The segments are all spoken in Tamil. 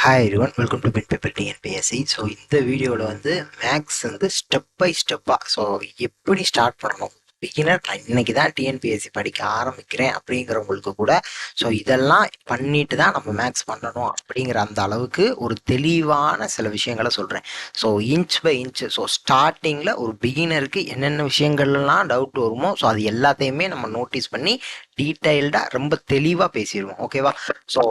Hi everyone, welcome to pin paper TNPSC. So இந்த வீடியோவில் வந்து மேக்ஸ் வந்து ஸ்டெப் பை ஸ்டெப்பாக ஸோ எப்படி ஸ்டார்ட் பண்ணணும், பிகினர் நான் இன்னைக்கு தான் டிஎன்பிஎஸ்சி படிக்க ஆரம்பிக்கிறேன் அப்படிங்கிறவங்களுக்கு கூட ஸோ இதெல்லாம் பண்ணிட்டு தான் நம்ம மேக்ஸ் பண்ணணும் அப்படிங்கிற அந்த அளவுக்கு ஒரு தெளிவான சில விஷயங்களை சொல்கிறேன். So inch by inch, so ஸ்டார்டிங்கில் ஒரு பிகினருக்கு என்னென்ன விஷயங்கள்லாம் டவுட் வருமோ ஸோ அது எல்லாத்தையுமே நம்ம நோட்டீஸ் பண்ணி டீட்டெயில்டாக ரொம்ப தெளிவாக பேசிடுவோம். ஓகேவா? ஸோ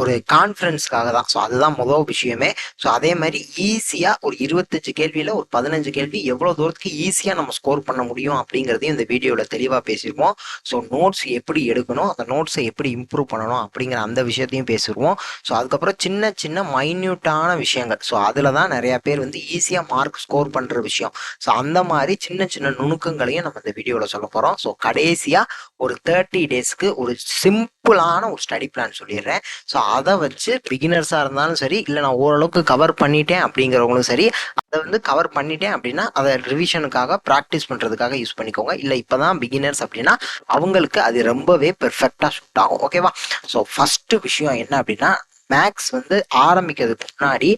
ஒரு கான்ஃபரன்ஸ்க்காக தான். ஸோ அதுதான் முதல் விஷயமே. ஸோ அதே மாதிரி ஈஸியாக ஒரு 25 கேள்வியில் ஒரு 15 கேள்வி எவ்வளோ தூரத்துக்கு ஈஸியாக நம்ம ஸ்கோர் பண்ண முடியும் அப்படிங்கிறதையும் இந்த வீடியோவில் தெளிவாக பேசிடுவோம். ஸோ நோட்ஸ் எப்படி எடுக்கணும், அந்த நோட்ஸை எப்படி இம்ப்ரூவ் பண்ணணும் அப்படிங்கிற அந்த விஷயத்தையும் பேசிடுவோம். ஸோ அதுக்கப்புறம் சின்ன சின்ன மைன்யூட்டான விஷயங்கள், ஸோ அதில் தான் நிறையா பேர் வந்து ஈஸியாக மார்க் ஸ்கோர் பண்ணுற விஷயம். ஸோ அந்த மாதிரி சின்ன சின்ன நுணுக்கங்களையும் நம்ம இந்த வீடியோவில் சொல்ல போகிறோம். ஸோ கடைசியாக ஒரு 30 டேஸ்க்கு ஒரு சிம்பிளான ஒரு ஸ்டடி பிளான் சொல்லிடுறேன். ஸோ அதை வச்சு பிகினர்ஸாக இருந்தாலும் சரி, இல்லை நான் ஓரளவுக்கு கவர் பண்ணிட்டேன் அப்படிங்கிறவங்களும் சரி, அதை வந்து கவர் பண்ணிட்டேன் அப்படின்னா அதை ரிவிஷனுக்காக ப்ராக்டிஸ் பண்ணுறதுக்காக யூஸ் பண்ணிக்கோங்க. இல்லை இப்போ தான் பிகினர்ஸ் அப்படின்னா அவங்களுக்கு அது ரொம்பவே பெர்ஃபெக்டாக சூட் ஆகும். ஓகேவா? ஸோ ஃபஸ்ட்டு விஷயம் என்ன அப்படின்னா, மேக்ஸ் வந்து ஆரம்பிக்கிறதுக்கு முன்னாடி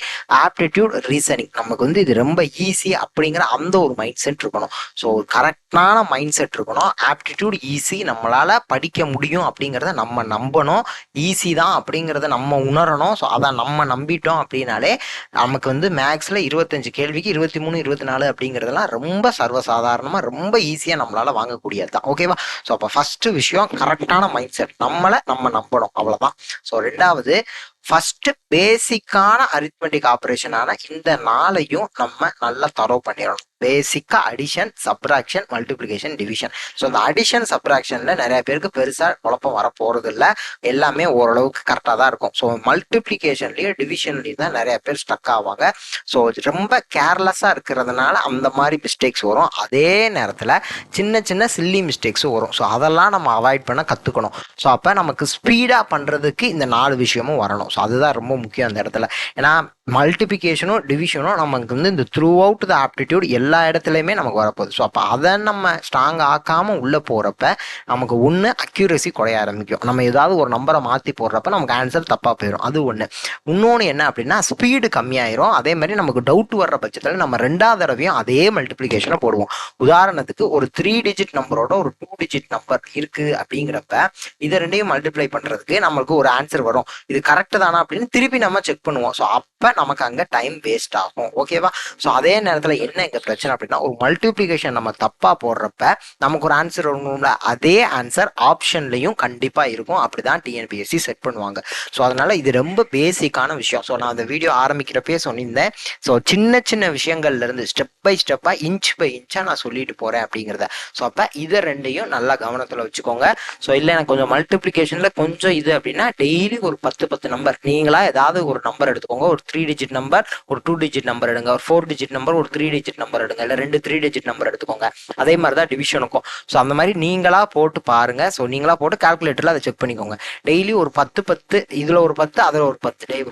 ஆப்டிடியூட் ரீசனிங் நமக்கு வந்து இது ரொம்ப ஈஸி அப்படிங்கிற அந்த ஒரு மைண்ட் செட் இருக்கணும். ஸோ ஒரு கரெக்டான மைண்ட் செட் இருக்கணும். ஆப்டிடியூட் ஈஸி, நம்மளால படிக்க முடியும் அப்படிங்கிறத நம்ம நம்பணும். ஈஸி தான் அப்படிங்கிறத நம்ம உணரணும். ஸோ அதை நம்ம நம்பிட்டோம் அப்படின்னாலே நமக்கு வந்து மேக்ஸில் 25 கேள்விக்கு 23 24 அப்படிங்கிறதெல்லாம் ரொம்ப சர்வசாதாரணமாக ரொம்ப ஈஸியாக நம்மளால வாங்கக்கூடியது தான். ஓகேவா? ஸோ அப்போ ஃபஸ்ட்டு விஷயம் கரெக்டான மைண்ட் செட், நம்மளை நம்ம நம்பணும், அவ்வளோதான். ஸோ ரெண்டாவது, ஃபர்ஸ்ட் பேசிக்கான அரித்மெட்டிக் ஆப்ரேஷனான இந்த 4ஐயும் நம்ம நல்லா தரவு பண்ணிடணும். பேசிக்கா addition, subtraction, multiplication, division. So இந்த அடிஷன் சப்ராக்ஷன்ல நிறைய பேருக்கு பெருசா குழப்பம் வர போறது இல்லை, எல்லாமே ஓரளவுக்கு கரெக்டாக தான் இருக்கும். ஸோ மல்டிப்ளிகேஷன்லயும் டிவிஷன்லயும் தான் நிறைய பேர் ஸ்டக் ஆவாங்க. ஸோ ரொம்ப கேர்லெஸ்ஸா இருக்கிறதுனால அந்த மாதிரி மிஸ்டேக்ஸ் வரும். அதே நேரத்தில் சின்ன சின்ன சில்லி மிஸ்டேக்ஸும் வரும். ஸோ அதெல்லாம் நம்ம அவாய்ட் பண்ண கற்றுக்கணும். ஸோ அப்போ நமக்கு ஸ்பீடாக பண்ணுறதுக்கு இந்த 4 விஷயமும் வரணும். ஸோ அதுதான் ரொம்ப முக்கியம் அந்த இடத்துல. ஏன்னா மல்டிபிகேஷனும் டிவிஷனும் நமக்கு வந்து இந்த த்ரூ அவுட் த ஆப்டிடியூட் எல்லா இடத்துலையுமே நமக்கு வரப்போகுது. ஸோ அப்போ அதை நம்ம ஸ்ட்ராங் ஆக்காமல் உள்ளே போகிறப்ப நமக்கு ஒன்று அக்யூரசி குறைய ஆரம்பிக்கும். நம்ம ஏதாவது ஒரு நம்பரை மாற்றி போடுறப்ப நமக்கு ஆன்சர் தப்பாக போயிடும். அது ஒன்று. இன்னொன்று என்ன அப்படின்னா, ஸ்பீடு கம்மியாயிரும். அதே மாதிரி நமக்கு டவுட் வர்ற பட்சத்தில் நம்ம 2வது தடவையும் அதே மல்டிப்ளிகேஷனை போடுவோம். உதாரணத்துக்கு ஒரு 3 டிஜிட் நம்பரோட ஒரு 2 டிஜிட் நம்பர் இருக்குது அப்படிங்கிறப்ப இதை ரெண்டையும் மல்டிப்ளை பண்ணுறதுக்கு நம்மளுக்கு ஒரு ஆன்சர் வரும். இது கரெக்டு தானா அப்படின்னு திருப்பி நம்ம செக் பண்ணுவோம். ஸோ அப்போ நமக்கு அங்கே டைம் வேஸ்ட் ஆகும். ஓகேவா? ஸோ அதே நேரத்தில் என்ன எங்க பிரச்சனை அப்படின்னா, ஒரு மல்டிப்ளிகேஷன் நம்ம தப்பா போடுறப்ப நமக்கு ஒரு ஆன்சர் வரணும்ல, அதே ஆன்சர் ஆப்ஷன்லையும் கண்டிப்பா இருக்கும். அப்படிதான் டிஎன்பிஎஸ்சி செட் பண்ணுவாங்க. ஸோ அதனால இது ரொம்ப பேசிக்கான விஷயம். ஸோ நான் அந்த வீடியோ ஆரம்பிக்கிறப்பே சொல்லியிருந்தேன். ஸோ சின்ன சின்ன விஷயங்கள்ல இருந்து ஸ்டெப் பை ஸ்டெப்பா, இன்ச் பை இன்ச்சா நான் சொல்லிட்டு போறேன் அப்படிங்கிறத. ஸோ அப்ப இதை ரெண்டையும் நல்லா கவனத்துல வச்சுக்கோங்க. ஸோ இல்லை எனக்கு கொஞ்சம் மல்டிப்ளிகேஷன்ல கொஞ்சம் இது அப்படின்னா, டெய்லி ஒரு 10 நம்பர் நீங்களா ஏதாவது ஒரு நம்பர் எடுத்துக்கோங்க. ஒரு 3 டிஜிட் நம்பர், ஒரு 2 டிஜிட் நம்பர் எடுங்க. ஒரு 4 டிஜிட் நம்பர், ஒரு 3 டிஜிட் நம்பர் எடுங்க. இல்லை 2 3 டிஜிட் நம்பர் எடுத்துக்கோங்க. அதே மாதிரி தான் டிவிஷனுக்கும். ஸோ அந்த மாதிரி நீங்களா போட்டு பாருங்க. ஸோ நீங்களா போட்டு கால்குலேட்டர்ல அதை செக் பண்ணிக்கோங்க. டெய்லி ஒரு 10 இதுல ஒரு 10 அதுல ஒரு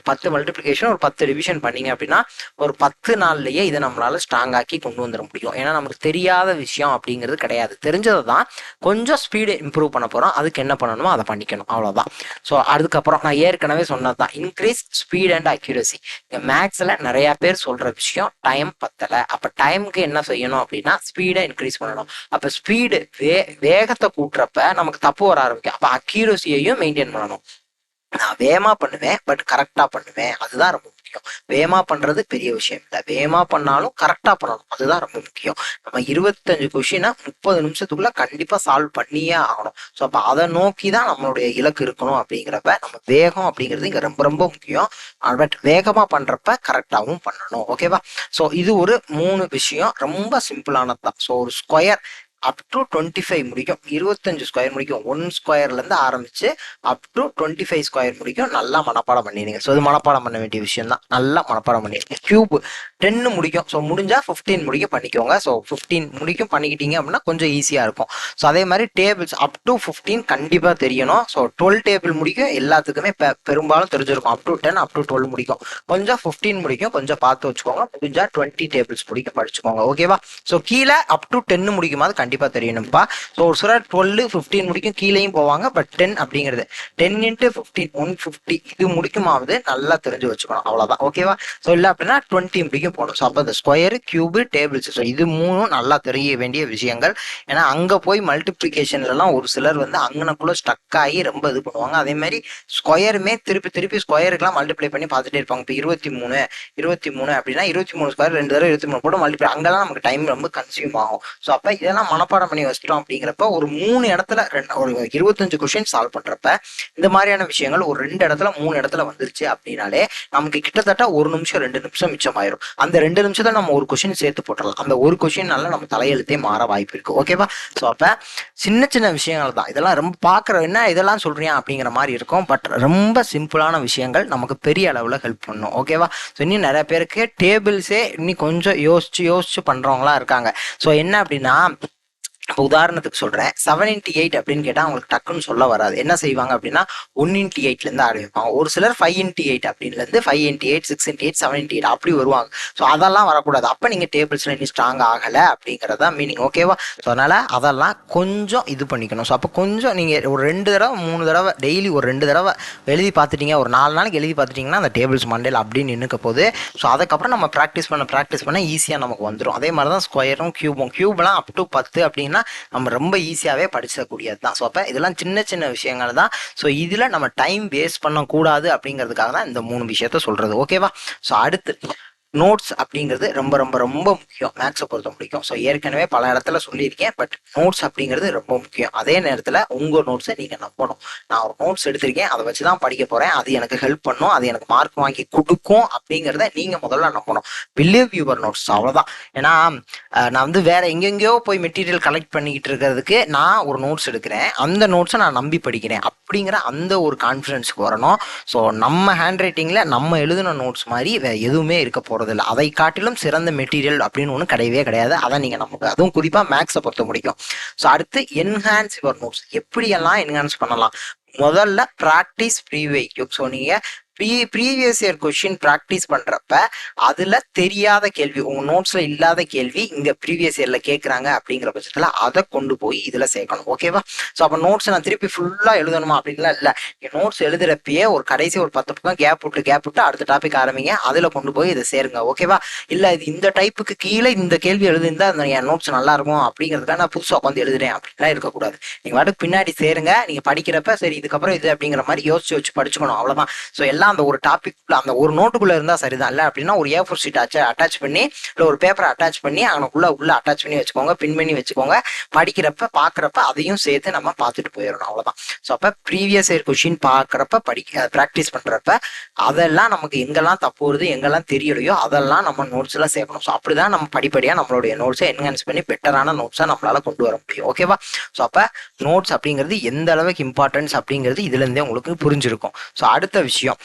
10 மல்டிப்ளிகேஷன் ஒரு 10 டிவிஷன் பண்ணீங்க அப்படின்னா ஒரு 10 நாள்லயே இதை நம்மளால ஸ்ட்ராங் ஆக்கி கொண்டு வந்துட முடியும். ஏன்னா நமக்கு தெரியாத விஷயம் அப்படிங்கிறது கிடையாது. தெரிஞ்சதை தான் கொஞ்சம் ஸ்பீடு இம்ப்ரூவ் பண்ண போறோம். அதுக்கு என்ன பண்ணணுமோ அதை பண்ணிக்கணும், அவ்வளவுதான். ஸோ அதுக்கப்புறம் நான் ஏற்கனவே சொன்னதுதான், இன்க்ரீஸ் ஸ்பீட் அண்ட் அக்யூரசி. மேக்ஸ்ல நிறைய பேர் சொல்ற விஷயம் டைம் பத்தல. அப்ப டைமுக்கு என்ன செய்யணும் அப்படின்னா, ஸ்பீடை இன்க்ரீஸ் பண்ணணும். அப்ப ஸ்பீடு வேகத்தை கூட்டுறப்ப நமக்கு தப்பு வர ஆரம்பிக்கும். அப்ப அக்யூரசியையும் மெயின்டைன் பண்ணணும். நான் வேகமா பண்ணுவேன், பட் கரெக்டா பண்ணுவேன். அதுதான் ரொம்ப முக்கியம். வேகமா பண்றது பெரிய விஷயம் இல்லை, வேகமா பண்ணாலும் கரெக்டா பண்ணணும். அதுதான் ரொம்ப முக்கியம். நம்ம 25 கொஸ்டினை 30 நிமிஷத்துக்குள்ள கண்டிப்பா சால்வ் பண்ணியே ஆகணும். ஸோ அப்ப அதை நோக்கி தான் நம்மளுடைய இலக்கு இருக்கணும். அப்படிங்கிறப்ப நம்ம வேகம் அப்படிங்கிறது இங்க ரொம்ப ரொம்ப முக்கியம். பட் வேகமா பண்றப்ப கரெக்டாகவும் பண்ணணும். ஓகேவா? ஸோ இது ஒரு 3 விஷயம், ரொம்ப சிம்பிளானது தான். ஸோ ஒரு ஸ்கொயர் அப் டு 25 முடிக்கும், 25 ஸ்கொயர் முடிக்கும். 1 ஸ்கொயர்ல இருந்து ஆரம்பிச்சு அப் டு 25 ஸ்கொயர் முடிக்கும். நல்லா மனப்பாடம் பண்ணிடுங்க. ஸோ இது மனப்பாடம் பண்ண வேண்டிய விஷயம் தான். நல்லா மனப்பாடம் பண்ணிடுங்க. கியூப் 10 முடிக்கும். ஸோ முடிஞ்சா 15 முடிக்க பண்ணிக்கோங்க. ஸோ 15 முடிக்கும் பண்ணிக்கிட்டீங்க அப்படின்னா கொஞ்சம் ஈஸியா இருக்கும். ஸோ அதே மாதிரி டேபிள்ஸ் அப் டு 15 கண்டிப்பா தெரியணும். ஸோ 12 டேபிள் முடிக்கும். எல்லாத்துக்குமே பெரும்பாலும் தெரிஞ்சிருக்கும். அப் டு 10 அப் டு 12 முடிக்கும். கொஞ்சம் 15 முடிக்கும், கொஞ்சம் பார்த்து வச்சுக்கோங்க. முடிஞ்சா 20 டேபிள்ஸ் முடிக்க படிச்சுக்கோங்க. ஓகேவா? ஸோ கீழே அப் டு 10 முடிக்கும் போது கண்டிப்பாக தெரியணும்ப்பா. ஸோ ஒரு சிலர் 12 15 முடிக்கும் கீழேயும் போவாங்க. பட் 10 அப்படிங்கிறது 10 × 15 150 இது முடிக்குமாவது நல்லா தெரிஞ்சு வச்சுக்கணும், அவ்வளோதான். ஓகேவா? ஸோ இல்லை அப்படின்னா 20 முடிக்கும் போகணும். ஸோ அப்போ இந்த ஸ்கொயரு, கியூபு, டேபிள்ஸ், ஸோ இது மூணும் நல்லா தெரிய வேண்டிய விஷயங்கள். ஏன்னா அங்கே போய் மல்டிப்ளிகேஷன்லாம் ஒரு சிலர் வந்து அங்கனக்குள்ளே ஸ்டக் ஆகி ரொம்ப இது பண்ணுவாங்க. அதே மாதிரி ஸ்கொயருமே திருப்பி திருப்பி ஸ்கொயருக்குலாம் மல்டிப்ளை பண்ணி பார்த்துட்டே இருப்பாங்க. இப்போ 23 அப்படின்னா 23 ஸ்கொயர் 2 தடவை 23 போட்டு மல்டிப்ளை, அங்கெல்லாம் நமக்கு டைம் ரொம்ப கன்சியூம் ஆகும். ஸோ அப்போ இதெல்லாம் மனப்பாடம் பண்ணி வச்சிட்டோம் அப்படிங்கிறப்ப ஒரு 3 இடத்துல ஒரு 25 கொஸ்டின் சால்வ் பண்றப்ப இந்த மாதிரியான விஷயங்கள் ஒரு 2 இடத்துல 3 இடத்துல வந்துருச்சு அப்படின்னாலே நமக்கு கிட்டத்தட்ட 1 நிமிஷம் 2 நிமிஷம் மிச்சமாயிரும். அந்த 2 நிமிஷத்துல நம்ம ஒரு கொஸ்டின் சேர்த்து போட்டுடலாம். அந்த ஒரு கொஸ்டின்னால நம்ம தலையெழுத்தே மாற வாய்ப்பு இருக்கு. ஓகேவா? ஸோ அப்ப சின்ன சின்ன விஷயங்கள் தான் இதெல்லாம். ரொம்ப பார்க்குற என்ன இதெல்லாம் சொல்றியா அப்படிங்கிற மாதிரி இருக்கும். பட் ரொம்ப சிம்பிளான விஷயங்கள் நமக்கு பெரிய அளவில் ஹெல்ப் பண்ணும். ஓகேவா? ஸோ இன்னும் நிறைய பேருக்கு டேபிள்ஸே இன்னும் கொஞ்சம் யோசிச்சு பண்றவங்களா இருக்காங்க. ஸோ என்ன அப்படின்னா, இப்போ உதாரணத்துக்கு சொல்றேன், 7 × 8 அப்படின்னு கேட்டால் அவங்களுக்கு டக்குன்னு சொல்ல வராது. என்ன செய்வாங்க அப்படின்னா 1 × 8லேருந்து ஆரம்பிப்பாங்க. ஒரு சிலர் 5 × 8 அப்படின்லேருந்து 5 × 8 6 × 8 7 × 8 அப்படி வருவாங்க. ஸோ அதெல்லாம் வரக்கூடாது. அப்போ நீங்கள் டேபிள்ஸில் இன்னும் ஸ்ட்ராங் ஆகலை அப்படிங்கிறதா மீனிங். ஓகேவா? ஸோ அதனால் அதெல்லாம் கொஞ்சம் இது பண்ணிக்கணும். ஸோ அப்போ கொஞ்சம் நீங்கள் ஒரு 2 தடவை 3 தடவை டெய்லி ஒரு 2 தடவை எழுதி பார்த்துட்டீங்க, ஒரு 4 நாளைக்கு எழுதி பார்த்துட்டிங்கன்னா அந்த டேபிள்ஸ் மண்டேல அப்படின்னு நின்றுக்க போகுது. ஸோ அதுக்கப்புறம் நம்ம ப்ராக்டிஸ் பண்ண ஈஸியாக நமக்கு வந்துடும். அதே மாதிரி தான் ஸ்கொயரும் கியூப்லாம் அப் டு 10 அப்படின்னா நம்ம ரொம்ப ஈஸியாகவே படிச்சக்கூடியது தான். ஸோ அப்போ இதெல்லாம் சின்ன சின்ன விஷயங்கள் தான். ஸோ இதில் நம்ம டைம் வேஸ்ட் பண்ணக்கூடாது அப்படிங்கிறதுக்காக தான் இந்த 3 விஷயத்த சொல்கிறது. ஓகேவா? ஸோ அடுத்து நோட்ஸ் அப்படிங்கிறது ரொம்ப ரொம்ப ரொம்ப முக்கியம் மேக்ஸை பொறுத்த முடியும். ஸோ ஏற்கனவே பல இடத்துல சொல்லியிருக்கேன். பட் நோட்ஸ் அப்படிங்கிறது ரொம்ப முக்கியம். அதே நேரத்தில் உங்கள் நோட்ஸை நீங்கள் நம்பணும். நான் ஒரு நோட்ஸ் எடுத்திருக்கேன், அதை வச்சு தான் படிக்க போகிறேன், அது எனக்கு ஹெல்ப் பண்ணும், அது எனக்கு மார்க் வாங்கி கொடுக்கும் அப்படிங்கிறத நீங்கள் முதல்ல நம்பணும். பிலீவ் யுவர் நோட்ஸ், அவ்வளோதான். ஏன்னா நான் வந்து வேற எங்கெங்கேயோ போய் மெட்டீரியல் கலெக்ட் பண்ணிக்கிட்டு இருக்கிறதுக்கு நான் ஒரு நோட்ஸ் எடுக்கிறேன், அந்த நோட்ஸை நான் நம்பி படிக்கிறேன் அப்படிங்கிற அந்த ஒரு கான்ஃபிடென்ஸ்க்கு வரணும். ஸோ நம்ம ஹேண்ட் ரைட்டிங்கில் நம்ம எழுதின நோட்ஸ் மாதிரி எதுவுமே இருக்க போகிறதில்ல. அதை காட்டிலும் சிறந்த மெட்டீரியல் அப்படின்னு ஒன்று கிடையவே கிடையாது. அதை நீங்கள் நமக்கு அதுவும் குறிப்பாக மேக்ஸை பொறுத்த முடியும். ஸோ அடுத்து என்ஹான்ஸ் யுவர் நோட்ஸ். எப்படியெல்லாம் என்ஹான்ஸ் பண்ணலாம்? முதல்ல ப்ராக்டிஸ் ப்ரீவேக்யூ. ஸோ நீங்கள் ப்ரீவியஸ் இயர் கொஸ்டின் ப்ராக்டிஸ் பண்றப்ப அதுல தெரியாத கேள்வி, உங்க நோட்ஸ்ல இல்லாத கேள்வி இங்க ப்ரீவியஸ் இயர்ல கேட்கறாங்க அப்படிங்கிற பட்சத்துல அதை கொண்டு போய் இதுல சேர்க்கணும். ஓகேவா? ஸோ அப்ப நோட்ஸ் நான் திருப்பி ஃபுல்லா எழுதணுமா அப்படின்லாம் இல்லை. நோட்ஸ் எழுதுறப்பயே ஒரு கடைசி ஒரு 10 பக்கம் கேப் விட்டு அடுத்த டாபிக் ஆரம்பிங்க, அதுல கொண்டு போய் இதை சேருங்க. ஓகேவா? இல்ல இது இந்த டைப்புக்கு கீழே இந்த கேள்வி எழுதிருந்தா என் நோட்ஸ் நல்லா இருக்கும் அப்படிங்கிறதுக்காக நான் புதுசாக உட்காந்து எழுதுறேன் அப்படின்லாம் இருக்கக்கூடாது. நீங்க வாட்டுக்கு பின்னாடி சேருங்க. நீங்க படிக்கிறப்ப சரி இதுக்கப்புறம் இது அப்படிங்கிற மாதிரி யோசிச்சு வச்சு படிச்சுக்கணும், அவ்வளவுதான். ஸோ எல்லாம் அந்த ஒரு டாபிக் அந்த ஒரு நோட்டுக்குள்ள இருந்தா சரிதான். இல்ல அப்படின்னா ஒரு A4 ஷீட் அட்டாச் பண்ணி இல்ல ஒரு பேப்பரை அட்டாச் பண்ணி உள்ள அட்டாச் பண்ணி வச்சுக்கோங்க, பின் பண்ணி வச்சுக்கோங்க. படிக்கிறப்ப பாக்குறப்ப அதையும் சேர்த்து நம்ம பார்த்துட்டு போயிடணும், அவ்வளவுதான். ஸோ அப்ப ப்ரீவியஸ் இயர் கொஸ்டின் பாக்குறப்ப ப்ராக்டிஸ் பண்றப்ப அதெல்லாம் நமக்கு எங்கெல்லாம் தப்பு வருது எங்கெல்லாம் தெரியலையோ அதெல்லாம் நம்ம நோட்ஸ்ல சேர்க்கணும். ஸோ அப்படிதான் நம்ம படிப்படியா நம்மளுடைய நோட்ஸை என்ஹான்ஸ் பண்ணி பெட்டரான நோட்ஸை நம்மளால கொண்டு வர முடியும். ஓகேவா? ஸோ அப்ப நோட்ஸ் அப்படிங்கிறது எந்த அளவுக்கு இம்பார்ட்டன்ஸ் அப்படிங்கிறது இதுல இருந்தே உங்களுக்கு புரிஞ்சிருக்கும். ஸோ அடுத்த விஷயம்,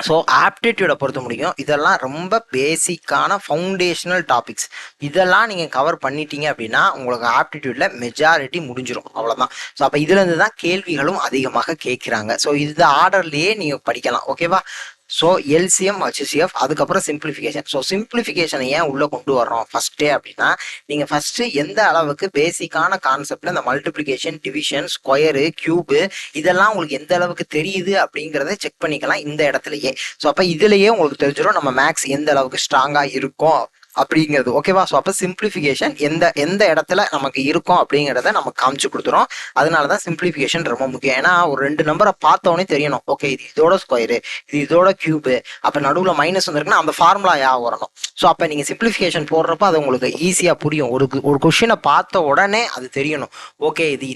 ஸோ ஆப்டிடியூடை பொறுத்த முடியும் இதெல்லாம் ரொம்ப பேசிக்கான ஃபவுண்டேஷனல் டாபிக்ஸ். இதெல்லாம் நீங்கள் கவர் பண்ணிட்டீங்க அப்படின்னா உங்களுக்கு ஆப்டிடியூட்ல மெஜாரிட்டி முடிஞ்சிடும், அவ்வளோதான். ஸோ அப்போ இதுலேருந்து தான் கேள்விகளும் அதிகமாக கேட்குறாங்க. ஸோ இந்த ஆர்டர்லேயே நீங்கள் படிக்கலாம். ஓகேவா? ஸோ எல்சிஎம் HCF அதுக்கப்புறம் சிம்பிளிஃபிகேஷன். ஸோ சிம்பிளிஃபிகேஷனை ஏன் உள்ளே கொண்டு வர்றோம் ஃபர்ஸ்டே அப்படின்னா, நீங்கள் ஃபர்ஸ்ட் எந்த அளவுக்கு பேசிக்கான கான்செப்ட்ல இந்த மல்டிப்ளிகேஷன், டிவிஷன், ஸ்கொயரு, கியூபு இதெல்லாம் உங்களுக்கு எந்த அளவுக்கு தெரியுது அப்படிங்கிறத செக் பண்ணிக்கலாம் இந்த இடத்துலயே. ஸோ அப்போ இதுலயே உங்களுக்கு தெரிஞ்சிடும் நம்ம மேக்ஸ் எந்த அளவுக்கு ஸ்ட்ராங்காக இருக்கும் அப்படிங்கிறது. ஓகேவா? ஸோ அப்போ சிம்பிளிஃபிகேஷன் எந்த இடத்துல நமக்கு இருக்கும் அப்படிங்கிறத நம்ம காமிச்சு கொடுத்துரும். அதனாலதான் சிம்பிளிஃபிகேஷன் ரொம்ப முக்கியம். ஏன்னா ஒரு 2 நம்பரை பார்த்தோன்னே தெரியணும், ஓகே இது இதோட ஸ்கொயரு, இது இதோட கியூபு, அப்ப நடுவுல மைனஸ் வந்துருக்குன்னா அந்த ஃபார்முலா வரணும். ஸோ அப்ப நீங்க சிம்பிளிஃபிகேஷன் போடுறப்ப அது உங்களுக்கு ஈஸியா புரியும். ஒரு கொஸ்டினை பார்த்த உடனே அது தெரியணும், ஓகே இது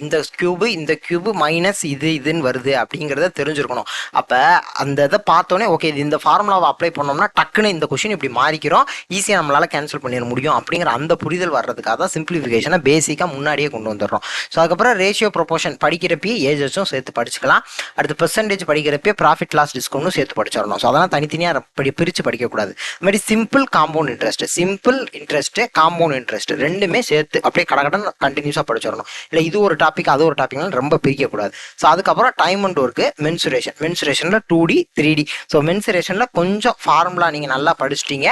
இந்த கியூபு மைனஸ் இதுன்னு வருது அப்படிங்கிறத தெரிஞ்சிருக்கணும். அப்ப அந்த இதை பார்த்தோன்னே ஓகே இது இந்த ஃபார்முலாவை அப்ளை பண்ணோம்னா டக்குன்னு இந்த கொஸ்டின் இப்படி மாறிக்கிறோம், ஈஸியா நம்மளால கேன்சல் பண்ணிட முடியும் அப்படிங்கிற அந்த புரிதல் வர்றதுக்காக தான் சிம்பிளிஃபிகேஷனை பேசிக்கா முன்னாடியே கொண்டு வந்துடுறோம். ஸோ அதுக்கப்புறம் ரேஷியோ ப்ரொபோர்ஷன் படிக்கிறப்பயே ஏஜஸும் சேர்த்து படிச்சுக்கலாம். அடுத்து பெர்சன்டேஜ் படிக்கிறப்பே ப்ராஃபிட் லாஸ் டிஸ்கவுண்டும் சேர்த்து படிச்சிடணும். ஸோ அதெல்லாம் தனித்தனியாக பிரித்து படிக்கக்கூடாது. இது மாதிரி simple compound interest compound interest ரெண்டுமே சேர்த்து அப்படியே கடகடன் கண்டினியூஸாக படிச்சிடணும். இல்லை இது ஒரு டாபிக் அது ஒரு டாபிக்னாலும் ரொம்ப பிரிக்கக்கூடாது. ஸோ அதுக்கப்புறம் டைம் அண்ட் ஒர்க்கு, மென்சுரேஷனில் 2D 3D. ஸோ மென்சுரேஷனில் கொஞ்சம் ஃபார்முலா நீங்கள் நல்லா படிச்சிட்டீங்க,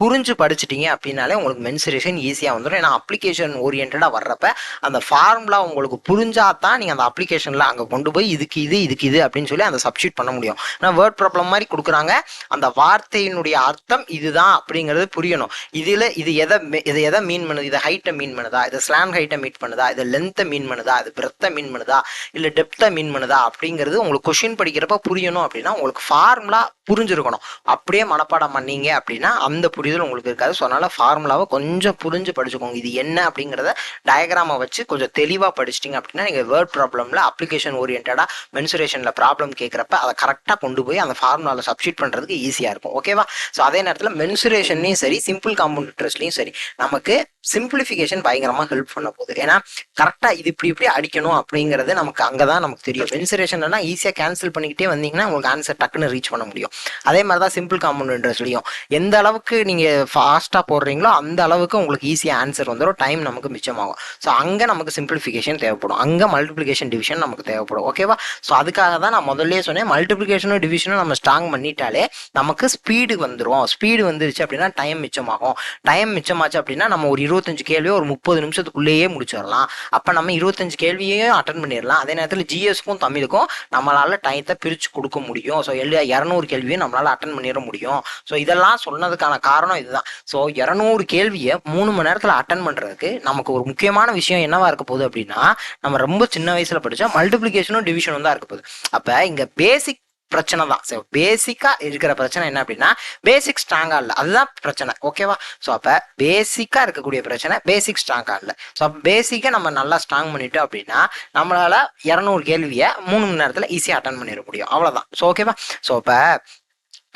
புரிஞ்சு படிச்சிட்டீங்க அப்படின்னாலே உங்களுக்கு மென்சுரேஷன் ஈஸியாக வந்துடும். ஏன்னா அப்ளிகேஷன் ஓரியன்டாக வர்றப்ப அந்த ஃபார்முலா உங்களுக்கு புரிஞ்சா தான் நீங்கள் அந்த அப்ளிகேஷனில் அங்கே கொண்டு போய் இதுக்கு இது அப்படின்னு சொல்லி அந்த சப்ஸ்டியூட் பண்ண முடியும். ஏன்னா வேர்ட் ப்ராப்ளம் மாதிரி கொடுக்குறாங்க, அந்த வார்த்தையினுடைய அர்த்தம் இதுதான் அப்படிங்கிறது புரியணும். இதில் இது எதை மீன் பண்ணுது, இதை ஹைட்டை மீன் பண்ணுதா, இதை ஸ்லாங் ஹைட்டை மீட் பண்ணுதா, இதை லென்த்தை மீன் பண்ணுதா, இது பிரெத்தை மீன் பண்ணுதா, இல்லை டெப்த்தை மீன் பண்ணுதா அப்படிங்கிறது உங்களுக்கு கொஷின் படிக்கிறப்ப புரியணும். அப்படின்னா உங்களுக்கு ஃபார்முலா புரிஞ்சிருக்கணும். அப்படியே மனப்பாடம் பண்ணீங்க அப்படின்னா அந்த புரிதல் உங்களுக்கு இருக்காது. ஸோ அதனால ஃபார்முலாவை கொஞ்சம் புரிஞ்சு படிச்சுக்கோங்க. இது என்ன அப்படிங்கிறத டயக்ராமை வச்சு கொஞ்சம் தெளிவாக படிச்சிட்டிங்க அப்படின்னா நீங்கள் வேர்ட் ப்ராப்ளமில் அப்ளிகேஷன் ஓரியன்டாக மென்சுரேஷனில் ப்ராப்ளம் கேட்குறப்ப அதை கரெக்டாக கொண்டு போய் அந்த ஃபார்முலாவில் சப்ஸ்டியூட் பண்ணுறதுக்கு ஈஸியாக இருக்கும். ஓகேவா? ஸோ அதே நேரத்தில் மென்சுரேஷன்லையும் சரி, சிம்பிள் காம்பவுண்ட் இன்ட்ரெஸ்ட்லையும் சரி, நமக்கு சிம்பிளிஃபிகேஷன் பயங்கரமாக ஹெல்ப் பண்ண போகுது. ஏன்னா கரெக்டாக இது இப்படி அடிக்கணும் அப்படிங்கிறது நமக்கு அங்கே தான் நமக்கு தெரியும். மென்சுரேஷன்னா ஈஸியாக கேன்சல் பண்ணிக்கிட்டே வந்தீங்கன்னா உங்களுக்கு ஆன்சர் டக்குன்னு ரீச் பண்ண முடியும். அதே மாதிரி தான் சிம்பிள் காம்பவுண்ட் இன்ட்ரெஸ்ட்லையும் எந்த அளவுக்கு நீங்கள் ஃபாஸ்ட்டாக போடுறீங்களோ அந்த அளவுக்கு உங்களுக்கு ஈஸியாக ஆன்சர் வந்துடும், டைம் நமக்கு மிச்சமாகும். ஸோ அங்கே நமக்கு சிம்பிளிஃபிகேஷன் தேவைப்படும், அங்கே மல்டிப்ளிகேஷன் டிவிஷன் நமக்கு தேவைப்படும். ஓகேவா? ஸோ அதுக்காக தான் நான் முதல்ல சொன்னேன், மல்டிப்ளிகேஷனும் டிவிஷனும் நம்ம ஸ்ட்ராங் பண்ணிட்டாலே நமக்கு ஸ்பீடு வந்துடும். ஸ்பீடு வந்துருச்சு அப்படின்னா டைம் மிச்சமாகும். டைம் மிச்சமாச்சு அப்படின்னா நம்ம ஒரு 25 கேள்வியோ ஒரு 30 நிமிஷத்துக்குள்ளேயே முடிச்சிடலாம். அப்போ நம்ம 25 கேள்வியையும் அட்டன் பண்ணிடலாம். அதே நேரத்தில் ஜிஎஸ்க்கும் தமிழுக்கும் நம்மளால டைத்தை பிரித்து கொடுக்க முடியும். ஸோ 200 கேள்வியும் நம்மளால அட்டன் பண்ணிட முடியும். ஸோ இதெல்லாம் சொன்னதுக்கான காரணம் இதுதான். ஸோ 200 கேள்வியை 3 மணி நேரத்தில் அட்டன் பண்ணுறதுக்கு நமக்கு ஒரு முக்கியமான விஷயம் என்னவா இருக்க போகுது அப்படின்னா, நம்ம ரொம்ப சின்ன வயசுல படித்தா மல்டிப்ளிகேஷனும் டிவிஷனும் தான் இருக்க போகுது. அப்போ இங்கே பேசிக் பிரச்சனை தான். ஸோ பேசிக்கா இருக்கிற பிரச்சனை என்ன அப்படின்னா, பேசிக் ஸ்ட்ராங்கா இல்லை, அதுதான் பிரச்சனை. ஓகேவா? ஸோ அப்போ பேசிக்கா இருக்கக்கூடிய பிரச்சனை பேசிக் ஸ்ட்ராங்கா இல்லை. ஸோ அப்போ பேசிக்கா நம்ம நல்லா ஸ்ட்ராங் பண்ணிட்டோம் அப்படின்னா நம்மளால 200 கேள்வியை 3 மணி நேரத்தில் ஈஸியாக அட்டன் பண்ணிட முடியும். அவ்வளோதான். ஸோ ஓகேவா? ஸோ இப்போ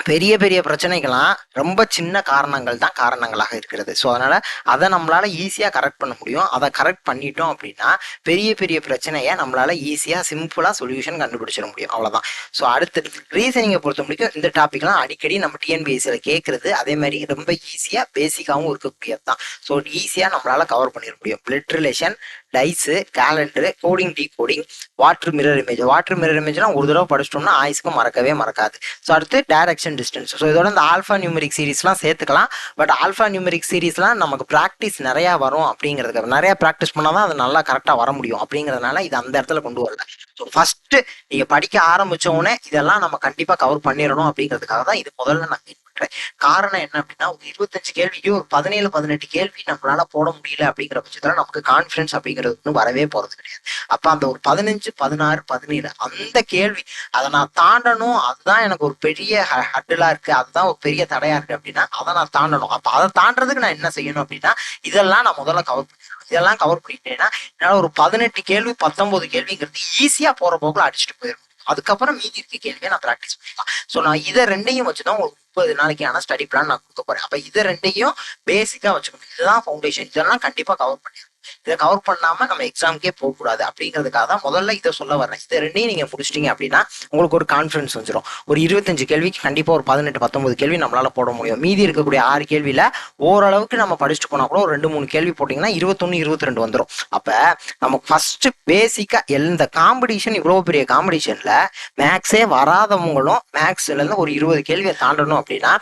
பெரிய பெரிய பிரச்சனைகள்லாம் ரொம்ப சின்ன காரணங்கள் தான் காரணங்களாக இருக்கிறது. ஸோ அதனால அதை நம்மளால ஈஸியாக கரெக்ட் பண்ண முடியும். அதை கரெக்ட் பண்ணிட்டோம் அப்படின்னா பெரிய பெரிய பிரச்சனையை நம்மளால ஈஸியாக சிம்பிளாக சொல்யூஷன் கண்டுபிடிச்சிட முடியும். அவ்வளோதான். ஸோ அடுத்து ரீசனிங்கை பொறுத்த முடியும் இந்த டாபிக்லாம் அடிக்கடி நம்ம டிஎன்பிஎஸ்சியில் கேட்கறது, அதே மாதிரி ரொம்ப ஈஸியாக பேசிக்காகவும் இருக்கக்கூடியது தான். ஸோ ஈஸியாக நம்மளால கவர் பண்ணிட முடியும். Blood relation, dice, calendar, coding, decoding, water mirror image. Water mirror இமேஜ்லாம் ஒரு தடவை படிச்சிட்டோம்னா ஆயுசுக்கு மறக்கவே மறக்காது. ஸோ அடுத்து டைரக்ஷன், டிஸ்டன்ஸ். ஸோ இதோட இந்த ஆல்ஃபா நியூமெரிக் சீரிஸ்லாம் சேர்த்துக்கலாம். பட் ஆல்ஃபா நியூமெரிக் சீரிஸ்லாம் நமக்கு ப்ராக்டிஸ் நிறையா வரும் அப்படிங்கிறதுக்கு, நிறையா ப்ராக்டிஸ் பண்ணால் தான் அது நல்லா கரெக்டாக வர முடியும் அப்படிங்கிறதுனால இது அந்த இடத்துல கொண்டு வரல. ஸோ ஃபர்ஸ்ட் நீங்கள் படிக்க ஆரம்பிச்ச உடனே இதெல்லாம் நம்ம கண்டிப்பாக கவர் பண்ணிடணும் அப்படிங்கிறதுக்காக தான் இது முதல்ல நான் மீட் பண்ணுறேன். காரணம் என்ன அப்படின்னா, ஒரு 25 கேள்விக்கு ஒரு 17-18 கேள்வி நம்மளால போட முடியல அப்படிங்கிற பட்சத்துல நமக்கு கான்ஃபிடன்ஸ் அப்படிங்கிறது ஒன்றும் வரவே போறது கிடையாது. அப்ப அந்த ஒரு 15, 16, 17 அந்த கேள்வி அதை நான் தாண்டணும், அதுதான் எனக்கு ஒரு பெரிய ஹட்டிலா இருக்கு, அதுதான் ஒரு பெரிய தடையா இருக்கு அப்படின்னா அதை நான் தாண்டணும். அப்ப அதை தாண்டறதுக்கு நான் என்ன செய்யணும் அப்படின்னா, இதெல்லாம் நான் முதல்ல கவர் பண்ணிடணும். இதெல்லாம் கவர் பண்ணிட்டேன்னா என்னால ஒரு 18 கேள்வி 19 கேள்விங்கிறது ஈஸியா போற போக்குல அடிச்சுட்டு போயிடும். அதுக்கப்புறம் மீதி இருக்க கேள்வியை நான் ப்ராக்டிஸ் பண்ணிக்கலாம். ஸோ நான் இதை ரெண்டையும் வச்சுதான் ஒரு 30 நாளைக்கான ஸ்டடி பிளான் நான் கொடுக்க போறேன். அப்ப இதை ரெண்டையும் பேசிக்கா வச்சுக்கணும். இதுதான் ஃபவுண்டேஷன். இதெல்லாம் கண்டிப்பா கவர் பண்ணிடணும். இதை கவர் பண்ணாம நம்ம எக்ஸாமுக்கே போகக்கூடாது அப்படிங்கிறதுக்காக தான் முதல்ல இதை சொல்ல வர்றேன். இதை ரெண்டையும் நீங்க முடிச்சிட்டீங்க அப்படின்னா உங்களுக்கு ஒரு கான்ஃபிடன்ஸ் வந்துடும். ஒரு 25 கேள்விக்கு கண்டிப்பா ஒரு 18-19 கேள்வி நம்மளால போட முடியும். மீதி இருக்கக்கூடிய 6 கேள்வியில ஓரளவுக்கு நம்ம படிச்சுட்டு போனா கூட ஒரு 2-3 கேள்வி போட்டீங்கன்னா 21-22 வந்துடும். அப்ப நமக்கு ஃபர்ஸ்ட் பேசிக்கா இந்த காம்படிஷன், இவ்வளவு பெரிய காம்படிஷன்ல மேக்ஸே வராதவங்களும் மேக்ஸ்ல இருந்து ஒரு 20 கேள்வியை தாண்டணும் அப்படின்னா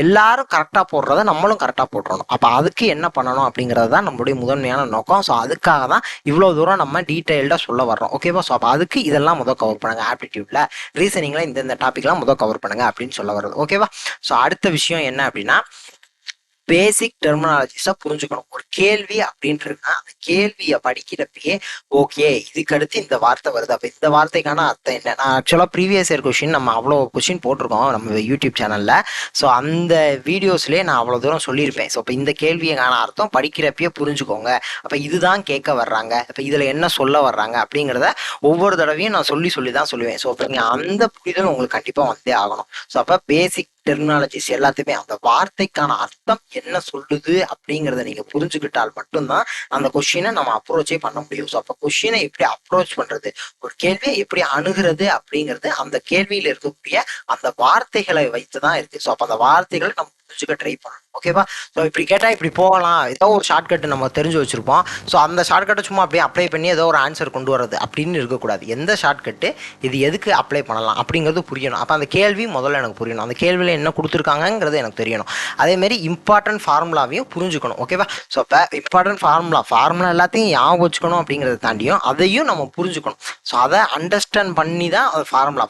எல்லாரும் கரெக்டா போடுறத நம்மளும் கரெக்டா போட்டுறணும். அப்ப அதுக்கு என்ன பண்ணணும் அப்படிங்கிறது தான் நம்மளுடைய முதன்மையான நோக்கம். ஸோ அதுக்காக தான் இவ்வளோ தூரம் நம்ம டீட்டெயில்டாக சொல்ல வர்றோம். ஓகேவா? ஸோ அப்போ அதுக்கு இதெல்லாம் முதல் கவர் பண்ணுங்க. ஆப்டிடியூட்ல, ரீசனிங்ல இந்த டாபிக்லாம் முதல் கவர் பண்ணுங்க அப்படின்னு சொல்ல வர்றது. ஓகேவா? ஸோ அடுத்த விஷயம் என்ன அப்படின்னா, பேசிக் டெர்மினாலஜிஸை புரிஞ்சுக்கணும். ஒரு கேள்வி அப்படின்றதுனா அந்த கேள்வியை படிக்கிறப்பயே ஓகே இதுக்கு அடுத்து இந்த வார்த்தை வருது, அப்போ இந்த வார்த்தைக்கான அர்த்தம் என்ன. நான் ஆக்சுவலாக ப்ரீவியஸ் இயர் கொஸ்டின் நம்ம அவ்வளோ கொஸ்டின் போட்டிருக்கோம் நம்ம யூடியூப் சேனலில். ஸோ அந்த வீடியோஸ்லேயே நான் அவ்வளோ தூரம் சொல்லியிருப்பேன். ஸோ இப்போ இந்த கேள்விக்கான அர்த்தம் படிக்கிறப்பயே புரிஞ்சுக்கோங்க. அப்போ இதுதான் கேட்க வர்றாங்க, அப்போ இதில் என்ன சொல்ல வர்றாங்க அப்படிங்கிறத ஒவ்வொரு தடவையும் நான் சொல்லி தான் சொல்லுவேன். ஸோ இப்போ நீங்கள் அந்த புரிதல் உங்களுக்கு கண்டிப்பாக வந்தே ஆகணும். ஸோ அப்போ பேசிக் டெர்மினாலஜிஸ் எல்லாத்தையுமே அந்த வார்த்தைக்கான அர்த்தம் என்ன சொல்லுது அப்படிங்கிறத நீங்க புரிஞ்சுக்கிட்டால் மட்டும்தான் அந்த கொஸ்டினை நம்ம அப்ரோச்சே பண்ண முடியும். ஸோ அப்போ கொஸ்டினை எப்படி அப்ரோச் பண்றது, ஒரு கேள்வியை எப்படி அணுகிறது அப்படிங்கிறது அந்த கேள்வியில இருக்கக்கூடிய அந்த வார்த்தைகளை வைத்துதான் இருக்கு. ஸோ அப்போ அந்த வார்த்தைகள் நம்ம புரிஞ்சுக்க ட்ரை பண்ணணும். ஓகேவா? ஸோ இப்படி கேட்டால் இப்படி போகலாம், ஏதோ ஒரு ஷார்ட்கட் நம்ம தெரிஞ்சு வச்சுருப்போம். ஸோ அந்த ஷார்ட்கட்டை சும்மா அப்படியே அப்ளை பண்ணி ஏதோ ஒரு ஆன்சர் கொண்டு வரது அப்படின்னு இருக்கக்கூடாது. எந்த ஷார்ட்கட்டு இது எதுக்கு அப்ளை பண்ணலாம் அப்படிங்கிறது புரியணும். அப்போ அந்த கேள்வி முதல்ல எனக்கு புரியணும், அந்த கேள்வியில் என்ன கொடுத்துருக்காங்கங்கிறது எனக்கு தெரியணும். அதேமாரி இம்பார்ட்டன்ட் ஃபார்முலாவையும் புரிஞ்சுக்கணும். ஓகேவா? ஸோ இப்போ இம்பார்ட்டன்ட் ஃபார்முலா எல்லாத்தையும் ஞாபகம் வச்சுக்கணும் அப்படிங்கிறத தாண்டியும் அதையும் நம்ம புரிஞ்சுக்கணும். ஸோ அதை அண்டர்ஸ்டாண்ட் பண்ணி தான் அது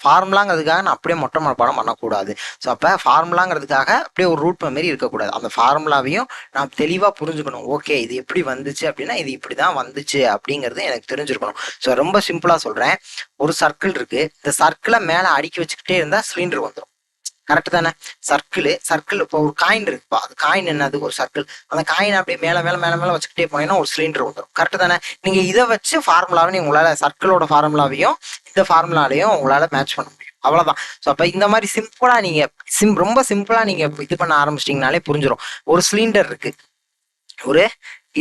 ஃபார்முலாங்கிறதுக்காக நான் அப்படியே மொட்டை மனப்பாடம் பண்ணக்கூடாது. ஸோ அப்போ ஃபார்முலாங்கிறதுக்காக அப்படியே ஒரு ரூட் மாரி இருக்கக்கூடாது. அந்த ஃபார்முலாவையும் நான் தெளிவாக புரிஞ்சுக்கணும். ஓகே, இது எப்படி வந்துச்சு அப்படின்னா இது இப்படி தான் வந்துச்சு அப்படிங்கிறது எனக்கு தெரிஞ்சிருக்கணும். ஸோ ரொம்ப சிம்பிளாக சொல்கிறேன். ஒரு சர்க்கிள் இருக்கு, இந்த சர்க்கிளை மேலே அடுக்கி வச்சுக்கிட்டே இருந்தால் சிலிண்டர் வந்துடும். கரெக்ட் தானே? சர்க்கிள் இப்போ ஒரு காயின் இருக்குப்பா, அது காயின் என்னது? ஒரு சர்க்கிள். அந்த காயின் அப்படியே மேலே மேலே மேலே மேலே வச்சுக்கிட்டே போனீங்கன்னா ஒரு சிலிண்டர் வந்துடும். கரெக்ட் தானே? நீங்கள் இதை வச்சு ஃபார்முலாவை நீங்கள் உங்களால் சர்க்கிளோட ஃபார்முலாவையும் இந்த ஃபார்முலாலையும் உங்களால் மேட்ச் பண்ண முடியும். அவ்வளோதான். ஸோ அப்போ இந்த மாதிரி சிம்பிளாக நீங்கள் ரொம்ப சிம்பிளாக நீங்கள் இது பண்ண ஆரம்பிச்சிட்டிங்கனாலே புரிஞ்சிடும். ஒரு சிலிண்டர் இருக்கு,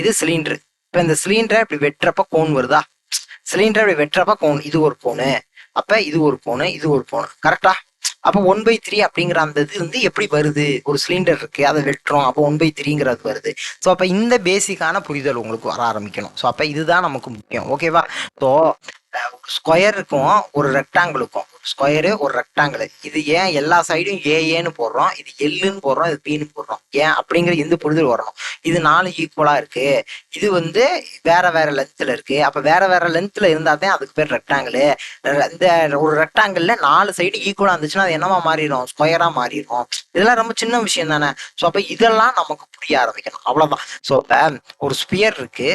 இது சிலிண்டர். இப்போ இந்த சிலிண்டரை இப்படி வெட்டுறப்ப கோன் வருதா? சிலிண்டரை இப்படி வெட்டுறப்ப கோன், இது ஒரு கோனு, அப்போ இது ஒரு கோனு, இது ஒரு கோனு. கரெக்டா? அப்போ 1/3 அப்படிங்கிற அந்த இது வந்து எப்படி வருது? ஒரு சிலிண்டர் இருக்கு, அதை வெட்டுறோம், அப்போ 1/3 வருது. ஸோ அப்போ இந்த பேசிக்கான புரிதல் உங்களுக்கு வர ஆரம்பிக்கணும். ஸோ அப்போ இதுதான் நமக்கு முக்கியம். ஓகேவா? ஸோ ஸ்கொயருக்கும் ஒரு ரெக்டாங்கிளுக்கும், ஸ்கொயரு ஒரு ரெக்டாங்கிள், இது ஏன் எல்லா சைடும் ஏன்னு போடுறோம், இது எல்லுன்னு போடுறோம், இது பீன்னு போடுறோம், ஏன் அப்படிங்கிற இந்த புரிதல் வரணும். இது 4 ஈக்குவலா இருக்கு, இது வந்து வேற வேற லென்த்ல இருக்கு. அப்ப வேற வேற லென்த்ல இருந்தாதான் அதுக்கு பேர் ரெக்டாங்கிள். இந்த ஒரு ரெக்டாங்கிள்ல 4 சைடு ஈக்குவலா இருந்துச்சுன்னா அது என்னவா மாறிடும்? ஸ்கொயரா மாறிடும். இதெல்லாம் ரொம்ப சின்ன விஷயம் தானே. ஸோ அப்ப இதெல்லாம் நமக்கு புரிய ஆரம்பிக்கணும். அவ்வளவுதான். ஸோ இப்ப ஒரு ஸ்பியர் இருக்கு,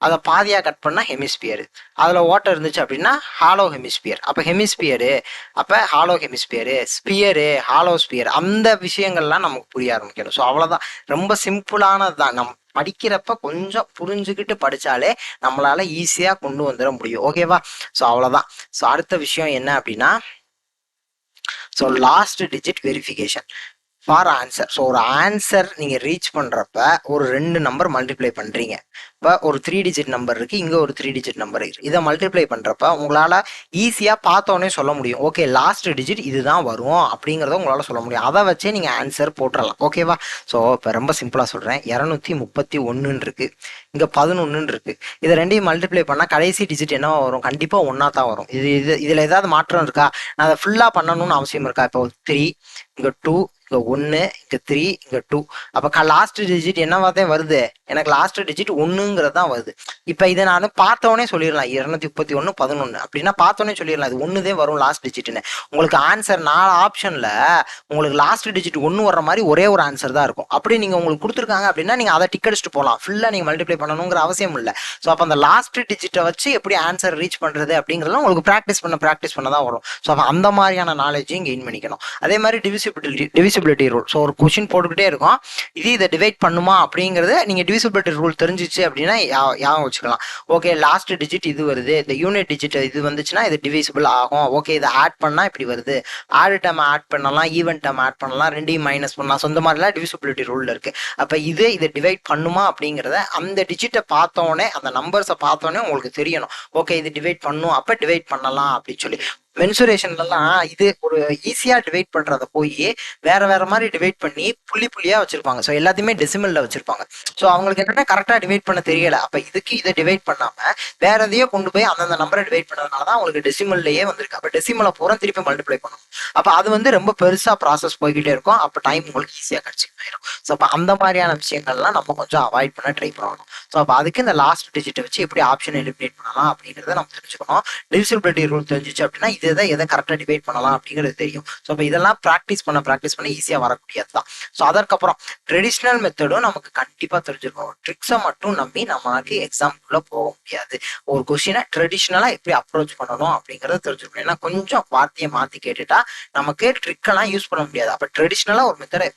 அதை பாதியாக கட் பண்ணால் ஹெமிஸ்பியரு, அதில் ஓட்டை இருந்துச்சு அப்படின்னா ஹாலோ ஹெமிஸ்பியர். அப்போ ஹெமிஸ்பியரு, அப்போ ஹாலோ ஹெமிஸ்பியரு, ஸ்பியரு, ஹாலோ ஸ்பியர், அந்த விஷயங்கள்லாம் நமக்கு புரிய ஆரம்பிக்கணும். ஸோ அவ்வளோதான். ரொம்ப சிம்பிளானது தான். நம்ம படிக்கிறப்ப கொஞ்சம் புரிஞ்சுக்கிட்டு படித்தாலே நம்மளால ஈஸியாக கொண்டு வந்துட முடியும். ஓகேவா? ஸோ அவ்வளோதான். ஸோ அடுத்த விஷயம் என்ன அப்படின்னா, so last digit verification for answer. So ஒரு ஆன்சர் நீங்கள் ரீச் பண்ணுறப்ப ஒரு 2 நம்பர் மல்டிப்ளை பண்ணுறீங்க. இப்போ ஒரு 3 டிஜிட் நம்பர் இருக்குது, இங்கே ஒரு 3 டிஜிட் நம்பர் இருக்குது. இதை மல்டிப்ளை பண்ணுறப்ப உங்களால் ஈஸியாக பார்த்தோன்னே சொல்ல முடியும். ஓகே, லாஸ்ட் டிஜிட் இதுதான் வரும் அப்படிங்கிறத உங்களால் சொல்ல முடியும். அதை வச்சே நீங்கள் ஆன்சர் போட்டுடலாம். ஓகேவா? ஸோ இப்போ ரொம்ப சிம்பிளாக சொல்கிறேன். 231 இருக்குது, இங்கே 11 இருக்குது. இதை ரெண்டையும் மல்டிப்ளை பண்ணால் கடைசி டிஜிட் என்னவா வரும்? கண்டிப்பாக ஒன்றா தான் வரும். இதில் ஏதாவது மாற்றம் இருக்கா? நான் அதை ஃபுல்லாக பண்ணணும்னு அவசியம் இருக்கா? இப்போ 3, இங்கே 2, இங்கே 1, இங்கே 3, இங்கே 2. அப்போ லாஸ்ட் டிஜிட் என்னவா தான் வருது? எனக்கு லாஸ்ட் டிஜிட் 1ங்கிறது தான் வருது. இப்போ இதை நான் பார்த்தோன்னே சொல்லிடலாம், 231 11 அப்படின்னா பார்த்தோன்னே சொல்லிடலாம், இது 1 வரும் லாஸ்ட் டிஜிட்னு. உங்களுக்கு ஆன்சர் 4 ஆப்ஷனில் உங்களுக்கு லாஸ்ட் டிஜிட் 1 வர்ற மாதிரி ஒரே ஒரு ஆன்சர் தான் இருக்கும். அப்படி நீங்கள் உங்களுக்கு கொடுத்துருக்காங்க அப்படின்னா நீங்கள் அதை டிக் அடிச்சுட்டு போகலாம். ஃபுல்லாக நீங்கள் மல்டிப்ளை பண்ணணுங்கிற அவசியம் இல்லை. ஸோ அப்போ அந்த லாஸ்ட் டிஜிட்டை வச்சு எப்படி ஆன்சர் ரீச் பண்ணுறது அப்படிங்கிறதுலாம் உங்களுக்கு ப்ராக்டிஸ் பண்ண தான் வரும். ஸோ அப்போ அந்த மாதிரியான நாலேஜையும் கெயின் பண்ணிக்கணும். அதே மாதிரி டிவிசிபிலிட்டி ரூல். ஸோ ஒரு கொஸ்டின் போட்டுக்கிட்டே இருக்கும், இதை டிவைட் பண்ணுமா அப்படிங்கிறது நீங்கள் டிவிசிபிலிட்டி ரூல் தெரிஞ்சிச்சு அப்படின்னா ஞாபகம் வச்சுக்கலாம். ஓகே, லாஸ்ட் டிஜிட் இது வருது, இந்த யூனிட் டிஜிட் இது வந்துச்சுன்னா இது டிவைசிபிள் ஆகும். ஓகே, இதை ஆட் பண்ணால் இப்படி வருது, ஆட் டேம் ஆட் பண்ணலாம், ஈவன் டேம் ஆட் பண்ணலாம், ரெண்டையும் மைனஸ் பண்ணலாம். சொந்த மாதிரிலாம் டிவிசிபிலிட்டி ரூல் இருக்கு. அப்போ இதை டிவைட் பண்ணுமா அப்படிங்கிறத அந்த டிஜிட்டை பார்த்தோன்னே, அந்த நம்பர்ஸை பார்த்தோன்னே உங்களுக்கு தெரியணும். ஓகே, இது டிவைட் பண்ணும், அப்போ டிவைட் பண்ணலாம் அப்படின்னு சொல்லி. மென்சுரேஷன்லாம் இது ஒரு ஈஸியா டிவைட் பண்றத போய் வேற வேற மாதிரி டிவைட் பண்ணி புள்ளியா வச்சிருப்பாங்க. ஸோ எல்லாத்தையுமே டெசிமல்ல வச்சிருப்பாங்க. ஸோ அவங்களுக்கு என்னன்னா கரெக்டா டிவைட் பண்ண தெரியல. அப்ப இதுக்கு இதை டிவைட் பண்ணாம வேற எதையோ கொண்டு போய் அந்தந்த நம்பரை டிவைட் பண்ணதுனாலதான் அவங்களுக்கு டெசிமல்லையே வந்திருக்கு. அப்ப டெசிமலை பூரா திருப்பி மல்டிப்ளை பண்ணணும். அப்ப அது வந்து ரொம்ப பெருசா ப்ராசஸ் போய்கிட்டே இருக்கும். அப்ப டைம் உங்களுக்கு ஈஸியா கிடைச்சிட்டு போயிடும். ஸோ அப்ப அந்த மாதிரியான விஷயங்கள்லாம் நம்ம கொஞ்சம் அவாய்ட் பண்ண ட்ரை பண்ணணும். ஸோ அப்ப அதுக்கு இந்த லாஸ்ட் டிஜிட்டை வச்சு எப்படி ஆப்ஷன் எலிமினேட் பண்ணலாம் அப்படிங்கிறத நம்ம தெரிஞ்சுக்கணும். டிவிசிபிலிட்டி ரூல் தெரிஞ்சிச்சு அப்படின்னா எதை கரெக்டாக டிவைட் பண்ணலாம் அப்படிங்கிறது தெரியும். ஸோ இப்போ இதெல்லாம் ப்ராக்டிஸ் பண்ண ஈஸியாக வரக்கூடியது தான். ஸோ அதற்கப்புறம் ட்ரெடிஷ்னல் மெத்தடும் நமக்கு கண்டிப்பாக தெரிஞ்சிருக்கணும். ட்ரிக்ஸை மட்டும் நம்பி நமக்கு எக்ஸாம்குள்ளே போக முடியாது. ஒரு கொஸ்டினை ட்ரெடிஷ்னலாக எப்படி அப்ரோச் பண்ணணும் அப்படிங்கிறத தெரிஞ்சிருக்கணும். ஏன்னா கொஞ்சம் வார்த்தையை மாற்றி கேட்டுட்டா நமக்கு ட்ரிக்கெல்லாம் யூஸ் பண்ண முடியாது. அப்போ ட்ரெடிஷ்னலாக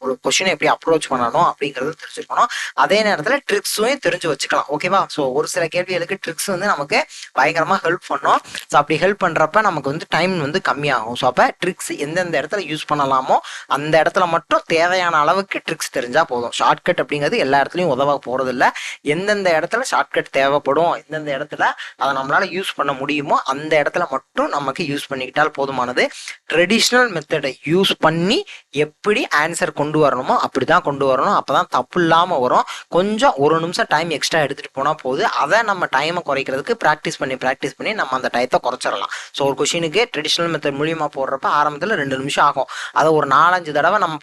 ஒரு கொஸ்டினை எப்படி அப்ரோச் பண்ணணும் அப்படிங்கிறது தெரிஞ்சிருக்கணும். அதே நேரத்தில் ட்ரிக்ஸும் தெரிஞ்சு வச்சுக்கலாம். ஓகேவா? ஸோ ஒரு சில கேள்விகளுக்கு ட்ரிக்ஸ் வந்து நமக்கு பயங்கரமாக ஹெல்ப் பண்ணும். ஸோ அப்படி ஹெல்ப் பண்ணுறப்ப நமக்கு வந்து டைம் வந்து கம்மியாகும். ஸோ அப்போ ட்ரிக்ஸ் எந்தெந்த இடத்துல யூஸ் பண்ணலாமோ அந்த இடத்துல மட்டும் தேவையான அளவுக்கு ட்ரிக்ஸ் தெரிஞ்சால் போதும். ஷார்ட்கட் அப்படிங்கிறது எல்லா இடத்துலையும் உதவ போகிறதில்ல. எந்தெந்த இடத்துல ஷார்ட்கட் தேவைப்படும், எந்தெந்த இடத்துல அதை நம்மளால் யூஸ் பண்ண முடியுமோ அந்த இடத்துல மட்டும் நமக்கு யூஸ் பண்ணிக்கிட்டால் போதுமானது. ட்ரெடிஷ்னல் மெத்தடை யூஸ் பண்ணி எப்படி ஆன்சர் கொண்டு வரணுமோ அப்படி தான் கொண்டு வரணும். அப்போ தான் தப்பு இல்லாமல் வரும். கொஞ்சம் ஒரு நிமிஷம் டைம் எக்ஸ்ட்ரா எடுத்துகிட்டு போனால் போகுது. அதை நம்ம டைமை குறைக்கிறதுக்கு ப்ராக்டிஸ் பண்ணி நம்ம அந்த டயத்தை குறைச்சிடலாம். ஸோ ஒரு கொஷினுக்கு ட்ரெடிஷ்னல் மெத்தட் மூலியமாக போடுறப்ப ஆரம்பத்தில் 2 நிமிஷம் ஆகும். அதை ஒரு 4-5 தடவை நம்ம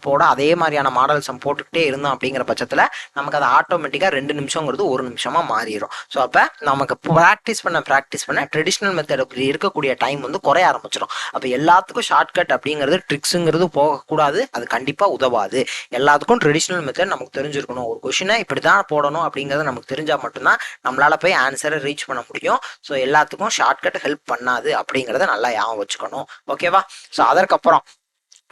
போட அதே மாதிரியான மாடல்ஸ் நம்ம போட்டுக்கிட்டே இருந்தோம் அப்படிங்கிற பட்சத்தில் நமக்கு அது ஆட்டோமேட்டிக்காக 2 நிமிஷங்கிறது 1 நிமிஷமாக மாறிடும். ஸோ அப்போ நமக்கு ப்ராக்டிஸ் பண்ண ட்ரெடிஷ்னல் மெத்தட் இருக்கக்கூடிய டைம் வந்து குறைய ஆரம்பிச்சிடும். அப்போ எல்லாத்துக்கும் ஷார்ட்கட் அப்படிங்கிறது ட்ரிக்ஸுங்கிறது போகக்கூடாது. அது கண்டிப்பாக உதவாது. எல்லாத்துக்கும் ட்ரெடிஷ்னல் மெத்தட் நமக்கு தெரிஞ்சிருக்கணும். ஒரு கொஷினை இப்படி தான் போடணும் அப்படிங்கிறது நமக்கு தெரிஞ்சால் மட்டும்தான் நம்மளால் போய் ஆன்சரை ரீச் பண்ண முடியும். ஸோ எல்லாத்துக்கும் ஷார்ட்கட் ஹெல்ப் பண்ணாது அப்படிங்கிறத நல்லா ஞாபகம் வச்சுக்கணும். ஓகேவா? ஸோ அதற்கப்புறம்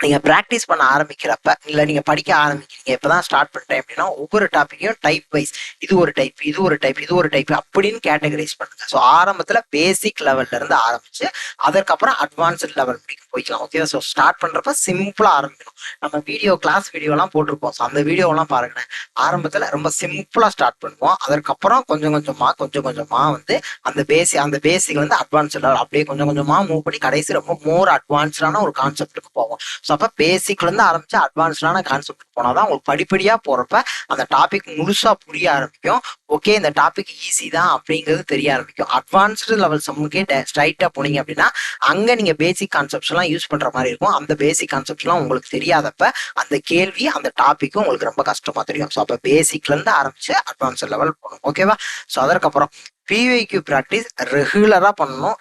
நீங்கள் ப்ராக்டிஸ் பண்ண ஆரம்பிக்கிறப்ப இல்லை நீங்கள் படிக்க ஆரம்பிக்கிறீங்க, இப்போ தான் ஸ்டார்ட் பண்ணுறேன் அப்படின்னா ஒவ்வொரு டாப்பிக்கையும் டைப் வைஸ் இது ஒரு டைப் அப்படின்னு கேட்டகரைஸ் பண்ணுங்க. ஸோ ஆரம்பத்தில் பேசிக் லெவல்லேருந்து ஆரம்பிச்சு அதற்கப்புறம் அட்வான்ஸ்ட் லெவல் வரைக்கும் போய்க்கலாம். ஓகே, ஸோ ஸ்டார்ட் பண்ணுறப்ப சிம்பிளாக ஆரம்பிக்கணும். நம்ம கிளாஸ் வீடியோலாம் போட்டிருப்போம். ஸோ அந்த வீடியோலாம் பாருங்களேன். ஆரம்பத்தில் ரொம்ப சிம்பிளாக ஸ்டார்ட் பண்ணுவோம். அதற்கப்புறம் கொஞ்சம் கொஞ்சமாக வந்து அந்த பேசிக் வந்து அட்வான்ஸ்ட் லெவல் அப்படியே கொஞ்சம் கொஞ்சமாக மூவ் பண்ணி கடைசி ரொம்ப மோர் அட்வான்ஸ்டான ஒரு கான்செப்ட்டுக்கு போவோம். ஸோ அப்போ பேசிக்லேருந்து ஆரம்பிச்சு அட்வான்ஸ்டான கான்செப்ட் போனால் தான் உங்களுக்கு படிப்படியாக போகிறப்ப அந்த டாபிக் முழுசாக புரிய ஆரம்பிக்கும். ஓகே, இந்த டாபிக் ஈஸி தான் அப்படிங்கிறது தெரிய ஆரம்பிக்கும். அட்வான்ஸ்டு லெவல் சம்முக்கே ஸ்ட்ரைட்டாக போனீங்க அப்படின்னா அங்கே நீங்கள் பேசிக் கான்செப்ட்ஸ்லாம் யூஸ் பண்ணுற மாதிரி இருக்கும். அந்த பேசிக் கான்செப்ட்ஸ்லாம் உங்களுக்கு தெரியாதப்ப அந்த கேள்வி அந்த டாப்பிக்கும் உங்களுக்கு ரொம்ப கஷ்டமாக தெரியும். ஸோ அப்போ பேசிக்லேருந்து ஆரம்பிச்சு அட்வான்ஸ்டு லெவல் போகணும். ஓகேவா? ஸோ அதற்கப்புறம் பிவைக்யூ ப்ராக்டிஸ் ரெகுலராக பண்ணணும்.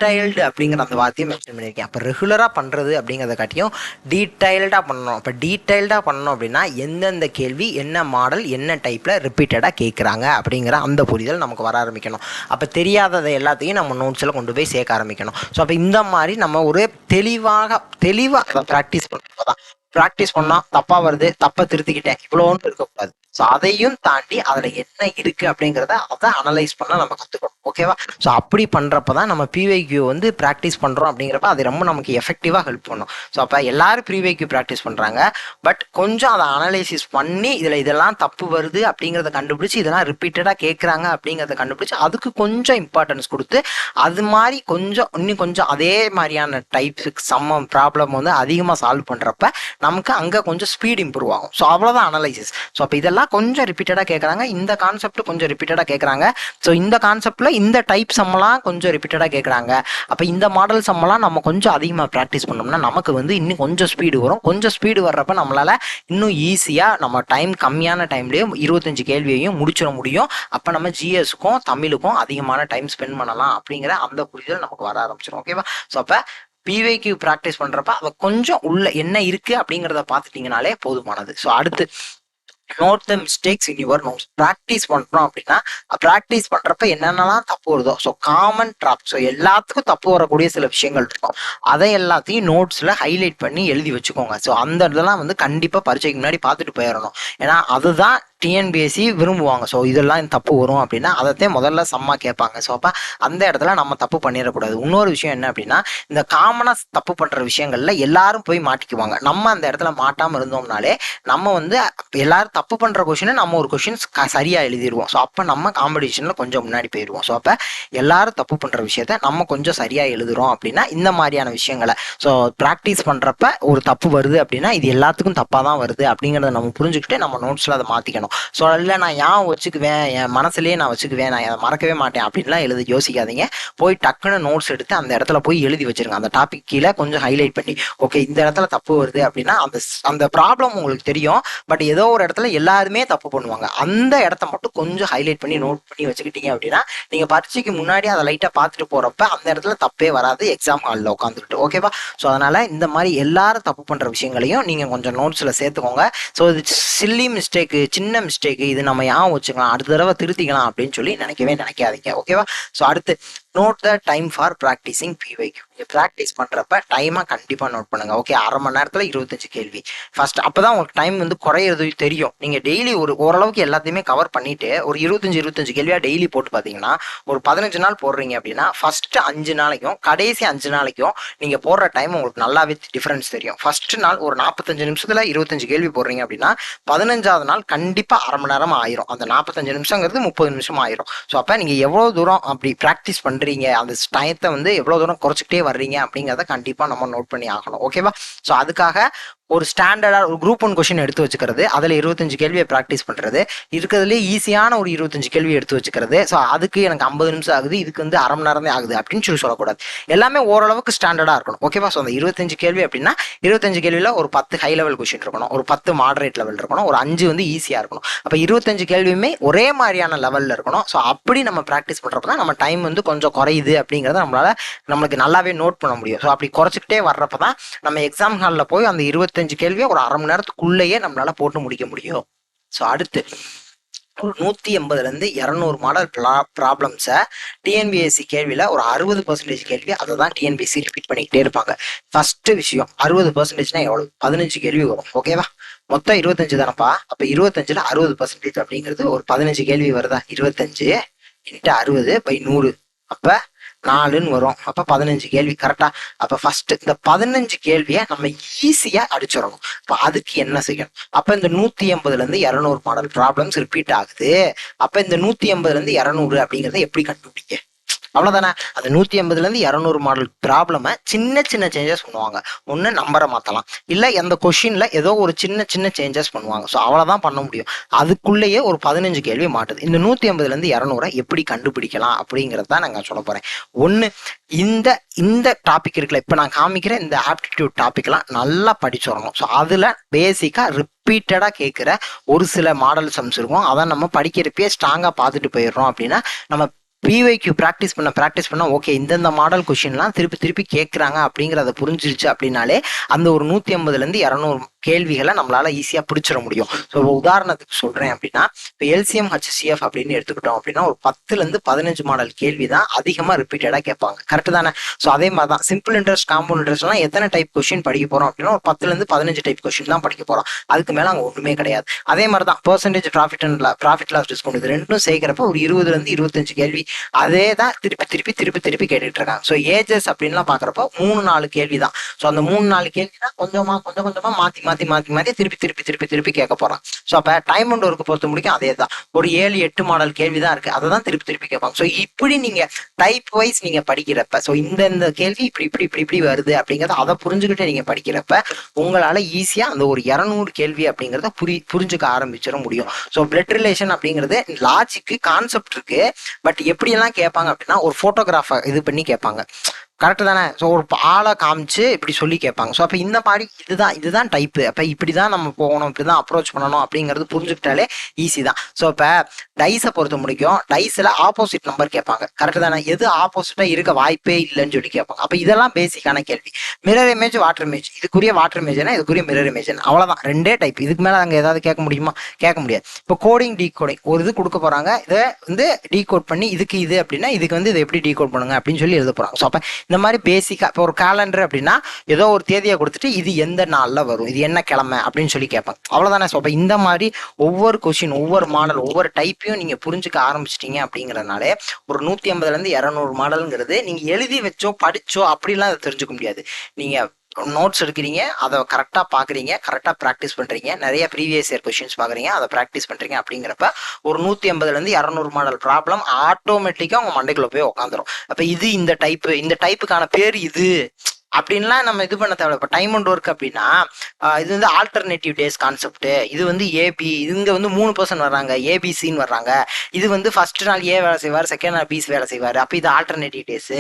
டீடைல்டு அப்படிங்கிற அந்த வார்த்தையை மென்ஷன் பண்ணியிருக்கேன். அப்போ ரெகுலராக பண்ணுறது அப்படிங்கிறத காட்டியும் டீடைல்டாக பண்ணணும். இப்போ டீடைல்டாக பண்ணணும் அப்படின்னா எந்தெந்த கேள்வி என்ன மாடல் என்ன டைப்பில் ரிப்பீட்டடாக கேட்குறாங்க அப்படிங்கிற அந்த புரிதல் நமக்கு வர ஆரம்பிக்கணும். அப்போ தெரியாததை எல்லாத்தையும் நம்ம நோட்ஸில் கொண்டு போய் சேர்க்க ஆரம்பிக்கணும். ஸோ அப்போ இந்த மாதிரி நம்ம ஒரு தெளிவாக ப்ராக்டிஸ் பண்ணுறது தான். ப்ராக்டிஸ் பண்ணால் தப்பாக வருது, தப்பை திருத்திக்கிட்டேன் இவ்வளோன்னு இருக்கக்கூடாது. ஸோ அதையும் தாண்டி அதில் என்ன இருக்குது அப்படிங்கிறத அதை அனலைஸ் பண்ண நம்ம கற்றுக்கணும். ஓகேவா? ஸோ அப்படி பண்ணுறப்ப தான் நம்ம பிவைக்யூ வந்து ப்ராக்டிஸ் பண்ணுறோம் அப்படிங்கிறப்ப அது ரொம்ப நமக்கு எஃபெக்டிவாக ஹெல்ப் பண்ணும். ஸோ அப்போ எல்லாரும் பிவைக்யூ ப்ராக்டிஸ் பண்ணுறாங்க. பட் கொஞ்சம் அதை அனலைசிஸ் பண்ணி இதெல்லாம் தப்பு வருது அப்படிங்கிறத கண்டுபிடிச்சி இதெல்லாம் ரிப்பீட்டடாக கேட்குறாங்க அப்படிங்கிறத கண்டுபிடிச்சி அதுக்கு கொஞ்சம் இம்பார்ட்டன்ஸ் கொடுத்து அது மாதிரி இன்னும் கொஞ்சம் அதே மாதிரியான டைப்ஸுக்கு ப்ராப்ளம் வந்து அதிகமாக சால்வ் பண்ணுறப்ப நமக்கு அங்கே கொஞ்சம் ஸ்பீட் இம்ப்ரூவ் ஆகும். ஸோ அவ்வளோதான் அனலைசிஸ். ஸோ அப்போ இதெல்லாம் கொஞ்சம் ரிப்பீட்டடாக கேட்குறாங்க. இந்த கான்செப்ட் கொஞ்சம் ரிப்பீட்டடாக கேட்குறாங்க. ஸோ இந்த கான்செப்டில் இந்த டைப் சம்மெல்லாம் கொஞ்சம் ரிப்பீட்டடாக கேட்குறாங்க. அப்போ இந்த மாடல் சம்மெல்லாம் நம்ம கொஞ்சம் அதிகமாக ப்ராக்டிஸ் பண்ணோம்னா நமக்கு வந்து இன்னும் கொஞ்சம் ஸ்பீடு வரும். கொஞ்சம் ஸ்பீடு வர்றப்ப நம்மளால் இன்னும் ஈஸியாக நம்ம டைம் கம்மியான டைம்லேயும் 25 கேள்வியையும் முடிச்சிட முடியும். அப்போ நம்ம ஜிஎஸ்க்கும் தமிழுக்கும் அதிகமான டைம் ஸ்பெண்ட் பண்ணலாம் அப்படிங்கிற அந்த புரிதல் நமக்கு வர ஆரம்பிச்சிடும். ஓகேவா? ஸோ அப்போ பிவைக்யூ ப்ராக்டிஸ் பண்ணுறப்ப அதை கொஞ்சம் உள்ள என்ன இருக்குது அப்படிங்கிறத பார்த்துட்டிங்கனாலே போதுமானது. ஸோ அடுத்து note the mistakes in your notes. Practice பண்ணுறோம் அப்படின்னா ப்ராக்டிஸ் பண்ணுறப்ப என்னென்னலாம் தப்பு வருதோ ஸோ காமன் ட்ராப், ஸோ எல்லாத்துக்கும் தப்பு வரக்கூடிய சில விஷயங்கள் இருக்கும். அதை எல்லாத்தையும் நோட்ஸில் ஹைலைட் பண்ணி எழுதி வச்சுக்கோங்க. ஸோ அந்த இதெல்லாம் வந்து கண்டிப்பாக பரீட்சைக்கு முன்னாடி பார்த்துட்டு போயிடணும். ஏன்னா அதுதான் டிஎன்பிஎஸ்சி விரும்புவாங்க. ஸோ இதெல்லாம் தப்பு வரும் அப்படின்னா அதைத்தான் முதல்ல சம்மா கேட்பாங்க. ஸோ அப்போ அந்த இடத்துல நம்ம தப்பு பண்ணிடக்கூடாது. இன்னொரு விஷயம் என்ன அப்படின்னா இந்த காமனாக தப்பு பண்ணுற விஷயங்கள்ல எல்லாரும் போய் மாட்டிக்குவாங்க. நம்ம அந்த இடத்துல மாட்டாமல் இருந்தோம்னாலே நம்ம வந்து எல்லாரும் தப்பு பண்ணுற கொஷினை நம்ம ஒரு கொஷின் சரியாக எழுதிடுவோம். ஸோ அப்போ நம்ம காம்படிஷனில் கொஞ்சம் முன்னாடி போயிடுவோம். ஸோ அப்போ எல்லாரும் தப்பு பண்ணுற விஷயத்த நம்ம கொஞ்சம் சரியாக எழுதுறோம் அப்படின்னா இந்த மாதிரியான விஷயங்களை ஸோ ப்ராக்டிஸ் பண்ணுறப்ப ஒரு தப்பு வருது அப்படின்னா இது எல்லாத்துக்கும் தப்பாக தான் வருது அப்படிங்கிறத நம்ம புரிஞ்சுக்கிட்டு நம்ம நோட்ஸில் அதை மாற்றிக்கணும். ஸோ இல்லை நான் ஏன் வச்சுக்குவேன், என் மனசுலேயே நான் வச்சுக்குவேன், நான் அதை மறக்கவே மாட்டேன் அப்படின்லாம் யோசிக்காதீங்க. போய் டக்குன்னு நோட்ஸ் எடுத்து அந்த இடத்துல போய் எழுதி வச்சிருங்க. அந்த டாபிக் கீழே கொஞ்சம் ஹைலைட் பண்ணி ஓகே இந்த இடத்துல தப்பு வருது அப்படின்னா அந்த ப்ராப்ளம் உங்களுக்கு தெரியும். பட் ஏதோ ஒரு இடத்துல எல்லாருமே தப்பு பண்ணுவாங்க. அந்த இடத்த மட்டும் கொஞ்சம் ஹைலைட் பண்ணி நோட் பண்ணி வச்சுக்கிட்டீங்க அப்படின்னா நீங்கள் பரீட்சைக்கு முன்னாடி அதை லைட்டாக பார்த்துட்டு போகிறப்ப அந்த இடத்துல தப்பே வராது எக்ஸாம் ஹாலில் உட்காந்துக்கிட்டு. ஓகேவா? ஸோ அதனால் இந்த மாதிரி எல்லாரும் தப்பு பண்ணுற விஷயங்களையும் நீங்கள் கொஞ்சம் நோட்ஸில் சேர்த்துக்கோங்க. ஸோ இது சில்லி மிஸ்டேக்கு, சின்ன மிஸ்டேக்கு, இது நம்ம ஏன் வச்சுக்கலாம், அடுத்த தடவை திருத்திக்கலாம் அப்படின்னு சொல்லி நினைக்காதீங்க. ஓகேவா? ஸோ அடுத்து note the time for practising PYQ. நீங்கள் ப்ராக்டிஸ் பண்ணுறப்ப டைமாக கண்டிப்பாக நோட் பண்ணுங்கள். ஓகே, அரை மணி நேரத்தில் 25 கேள்வி ஃபர்ஸ்ட். அப்போ தான் உங்களுக்கு டைம் வந்து குறையிறது தெரியும். நீங்கள் டெய்லி ஓரளவுக்கு எல்லாத்தையுமே கவர் பண்ணிவிட்டு ஒரு 25 கேள்வியாக டெய்லி போட்டு பார்த்தீங்கன்னா ஒரு 15 நாள் போடுறீங்க அப்படின்னா ஃபஸ்ட்டு 5 நாளைக்கும் கடைசி 5 நாளைக்கும் நீங்கள் போடுற டைம் உங்களுக்கு நல்லாவே டிஃப்ரென்ஸ் தெரியும். ஃபர்ஸ்ட் நாள் ஒரு 45 நிமிஷத்தில் 25 கேள்வி போடுறீங்க அப்படின்னா 15வது நாள் கண்டிப்பாக அரை மணி நேரம் ஆயிரும். அந்த 45 நிமிஷங்கிறது 30 நிமிஷம் ஆயிரும். ஸோ அப்போ நீங்கள் எவ்வளோ தூரம் அப்படி ப்ராக்டிஸ் பண்ணுறீங்க, அந்த டயத்தை வந்து எவ்வளோ தூரம் குறைச்சிக்கிட்டே வர்றீங்க அப்படிங்கிறத கண்டிப்பாக நம்ம நோட் பண்ணி ஆகணும். ஓகேவா? ஸோ அதுக்காக ஒரு ஸ்டாண்டர்டாக ஒரு குரூப் 1 கொஸ்டின் எடுத்து வச்சுக்கிறது, அதில் 25 கேள்வியை ப்ராக்டிஸ் பண்ணுறது, இருக்கிறதுலே ஈஸியான ஒரு 25 கேள்வி எடுத்து வச்சுக்கிறது. ஸோ அதுக்கு எனக்கு 50 நிமிஷம் ஆகுது, இதுக்கு வந்து அரை மணி நேரம் தான் ஆகுது அப்படின்னு சொல்லக்கூடாது. எல்லாமே ஓரளவுக்கு ஸ்டாண்டர்டாக இருக்கணும். ஓகேவா? ஸோ அந்த 25 கேள்வி அப்படின்னா 25 கேள்வியில் ஒரு 10 ஹை லெவல் கொஸ்டின் இருக்கணும், ஒரு 10 மாடரேட் லெவல் இருக்கணும், ஒரு 5 வந்து ஈஸியாக இருக்கணும். அப்போ 25 கேள்வியுமே ஒரே மாதிரியான லெவலில் இருக்கணும். ஸோ அப்படி நம்ம ப்ராக்டிஸ் பண்ணுறப்ப தான் நம்ம டைம் வந்து கொஞ்சம் குறையுது அப்படிங்கிறத நம்மளுக்கு நல்லாவே நோட் பண்ண முடியும். ஸோ அப்படி குறைச்சிக்கிட்டே வர்றப்ப தான் நம்ம எக்ஸாம் ஹாலில் போய் அந்த 25 கேள்வியை ஒரு அரை மணி நேரத்துக்குள்ளேயே நம்மளால போட்டு முடிக்க முடியும். ஸோ அடுத்து ஒரு 180லேருந்து 200 மாடல் ப்ராப்ளம்ஸை டிஎன்பிஎஸ்சி கேள்வியில் ஒரு 60% கேள்வி அதை தான் டிஎன்பிஎஸ்சி ரிப்பீட் பண்ணிக்கிட்டே இருப்பாங்க. ஃபர்ஸ்ட் விஷயம் 60%னா எவ்வளவு? 15 கேள்வி வரும். ஓகேவா? மொத்தம் 25 தானப்பா. அப்போ 25ல் 60% அப்படிங்கிறது ஒரு 15 கேள்வி வருதா? 25 × 60/100 அப்போ 4ன்னு வரும். அப்போ 15 கேள்வி கரெக்டா? அப்போ ஃபர்ஸ்ட் இந்த 15 கேள்வியை நம்ம ஈஸியா அடிச்சிடணும். அப்போ அதுக்கு என்ன செய்யணும்? அப்போ இந்த 180லேருந்து 200 மாடல் ப்ராப்ளம்ஸ் ரிப்பீட் ஆகுது. அப்போ இந்த 180லேருந்து 200 அப்படிங்கிறத எப்படி கண்டுபிடிக்க? அவ்வளவுதானே. அந்த 180லேருந்து 200 மாடல் ப்ராப்ளமை சின்ன சின்ன சேஞ்சஸ் பண்ணுவாங்க. ஒன்று நம்பரை மாற்றலாம், இல்லை எந்த கொஷின்ல ஏதோ ஒரு சின்ன சின்ன சேஞ்சஸ் பண்ணுவாங்க. ஸோ அவ்வளோதான் பண்ண முடியும். அதுக்குள்ளேயே ஒரு 15 கேள்வி மாட்டுது. இந்த 180லேருந்து 200 எப்படி கண்டுபிடிக்கலாம் அப்படிங்கிறது தான் நாங்கள் சொல்ல போறேன். ஒன்று, இந்த டாபிக் இருக்குல்ல, இப்போ நான் காமிக்கிற இந்த ஆப்டிடியூட் டாபிக்லாம் நல்லா படிச்சிடணும். ஸோ அதில் பேசிக்காக ரிப்பீட்டடாக கேட்குற ஒரு சில மாடல் சம்ஸ் இருக்கும். அதை நம்ம படிக்கிறப்பே ஸ்ட்ராங்காக பார்த்துட்டு போயிடுறோம் அப்படின்னா நம்ம பிவைக்யூ ப்ராக்டிஸ் பண்ண ஓகே இந்தந்த மாடல் கொஷின்லாம் திருப்பி கேட்குறாங்க அப்படிங்கிறத புரிஞ்சிருச்சு அப்படின்னாலே அந்த ஒரு 180லேருந்து 200 கேள்விகளை நம்மளால ஈஸியாக பிடிச்சிட முடியும். ஸோ உதாரணத்துக்கு சொல்கிறேன் அப்படின்னா இப்போ எல்சிஎம் HCF அப்படின்னு எடுத்துக்கிட்டோம் அப்படின்னா ஒரு 10லேருந்து 15 மாடல் கேள்வி தான் அதிகமாக ரிப்பீட்டடாக கேட்பாங்க. கரெக்டு தானே? ஸோ அதே மாதிரி தான் சிம்பிள் இன்ட்ரெஸ்ட், காம்பவுண்ட் இன்ட்ரெஸ்ட்லாம் எத்தனை டைப் கொஷின் படிக்க போகிறோம் அப்படின்னா ஒரு 10லேருந்து 15 டைப் கொஷின் தான் படிக்க போகிறோம். அதுக்கு மேலே அங்கே ஒன்றுமே கிடையாது. அதே மாதிரி தான் பெர்சன்டேஜ் ப்ராஃபிட் லாஸ் டிஸ்கவுண்ட் இது ரெண்டும் சேர்க்கிறப்ப ஒரு 20லேருந்து 25 கேள்வி அதே தான் திருப்பி கேட்டுட்டு இருக்காங்க. ஸோ ஏஜஸ் அப்படின்லாம் பார்க்குறப்போ 3-4 கேள்வி தான். ஸோ அந்த 3-4 கேள்வி தான் கொஞ்சம் கொஞ்சமாக மாற்றி திருப்பி கேட்க போகிறான். ஸோ அப்போ டைம் அண்ட் ஒர்க்கு பொறுத்த முடிக்கும் அதே தான். ஒரு 7-8 மாடல் கேள்வி தான் இருக்குது, அதை தான் திருப்பி கேட்பாங்க. ஸோ இப்படி நீங்கள் டைப் வைஸ் நீங்கள் படிக்கிறப்ப ஸோ இந்த கேள்வி இப்படி வருது அப்படிங்கிறத அதை புரிஞ்சுக்கிட்டே நீங்கள் படிக்கிறப்ப உங்களால் ஈஸியாக அந்த ஒரு 200 கேள்வி அப்படிங்கிறத புரிஞ்சுக்க ஆரம்பிச்சிட முடியும். ஸோ பிளட் ரிலேஷன் அப்படிங்கிறது லாஜிக்கு கான்செப்ட் இருக்கு. பட் எப்படியெல்லாம் கேட்பாங்க அப்படின்னா ஒரு ஃபோட்டோகிராஃபை இது பண்ணி கேட்பாங்க. கரெக்டு தானே? ஸோ ஒரு ஆளை காமிச்சு இப்படி சொல்லி கேட்பாங்க. ஸோ அப்போ இந்த மாதிரி இதுதான் டைப்பு. அப்போ இப்படி தான் நம்ம போகணும், இப்படி தான் அப்ரோச் பண்ணணும் அப்படிங்கிறது புரிஞ்சுக்கிட்டாலே ஈஸி தான். ஸோ இப்போ டைஸை பொறுத்த முடிக்கும் டைஸில் ஆப்போசிட் நம்பர் கேட்பாங்க. கரெக்டு தானே? எது ஆப்போசிட்டாக இருக்க வாய்ப்பே இல்லைன்னு சொல்லி கேட்பாங்க. அப்போ இதெல்லாம் பேசிக்கான கேள்வி. மிரர் இமேஜ், வாட்டர் இமேஜ், இதுக்குரிய வாட்டர் இமேஜ்னா இதுக்குரிய மிரர் இமேஜ், அவ்வளோதான். ரெண்டே டைப். இதுக்கு மேலே அங்கே ஏதாவது கேட்க முடியுமா? கேட்க முடியாது. இப்போ கோடிங் டீகோடிங் ஒரு இது கொடுக்க போகிறாங்க, இதை வந்து டீகோட் பண்ணி இதுக்கு இது அப்படின்னா இதுக்கு வந்து இதை எப்படி டீகோட் பண்ணுங்க அப்படின்னு சொல்லி எழுத போகிறாங்க. ஸோ அப்போ இந்த மாதிரி பேசிக்கா இப்போ ஒரு கேலண்டர் அப்படின்னா ஏதோ ஒரு தேதியை கொடுத்துட்டு இது எந்த நாளில் வரும், இது என்ன கிழமை அப்படின்னு சொல்லி கேட்பாங்க. அவ்வளோதானே? ஸோ அப்போ இந்த மாதிரி ஒவ்வொரு கொஸ்டின், ஒவ்வொரு மாடல், ஒவ்வொரு டைப்பையும் நீங்கள் புரிஞ்சுக்க ஆரம்பிச்சிட்டீங்க அப்படிங்கிறதுனால ஒரு 180லேருந்து 200 மாடலுங்கிறது நீங்கள் எழுதி வச்சோ படிச்சோ அப்படிலாம் அதை தெரிஞ்சுக்க முடியாது. நீங்கள் நோட்ஸ் எடுக்கிறீங்க, அதை கரெக்டாக பார்க்குறீங்க, கரெக்டாக ப்ராக்டிஸ் பண்ணுறீங்க, நிறைய ப்ரீவியஸ் இயர் கொஷின்ஸ் பார்க்குறீங்க, அதை ப்ராக்டிஸ் பண்ணுறீங்க அப்படிங்கிறப்ப ஒரு 180லேருந்து 200 மாடல் ப்ராப்ளம் ஆட்டோமேட்டிக்காக உங்கள் மண்டைக்குள்ளே போய் உட்காந்துரும். அப்போ இந்த டைப்புக்கான பேர் இது அப்படின்லாம் நம்ம இது பண்ண தேவை. இப்போ டைம் அண்ட் ஒர்க் அப்படின்னா இது வந்து ஆல்டர்னேட்டிவ் டேஸ் கான்செப்ட். இது வந்து ஏபி, இங்கே வந்து 3 பர்சன் வர்றாங்க, ஏபிசின்னு வர்றாங்க. இது வந்து ஃபர்ஸ்ட் நாள் ஏ வேலை செய்வார், செகண்ட் நாள் பிசி வேலை செய்வார். அப்போ இது ஆல்டர்னேட்டிவ் டேஸு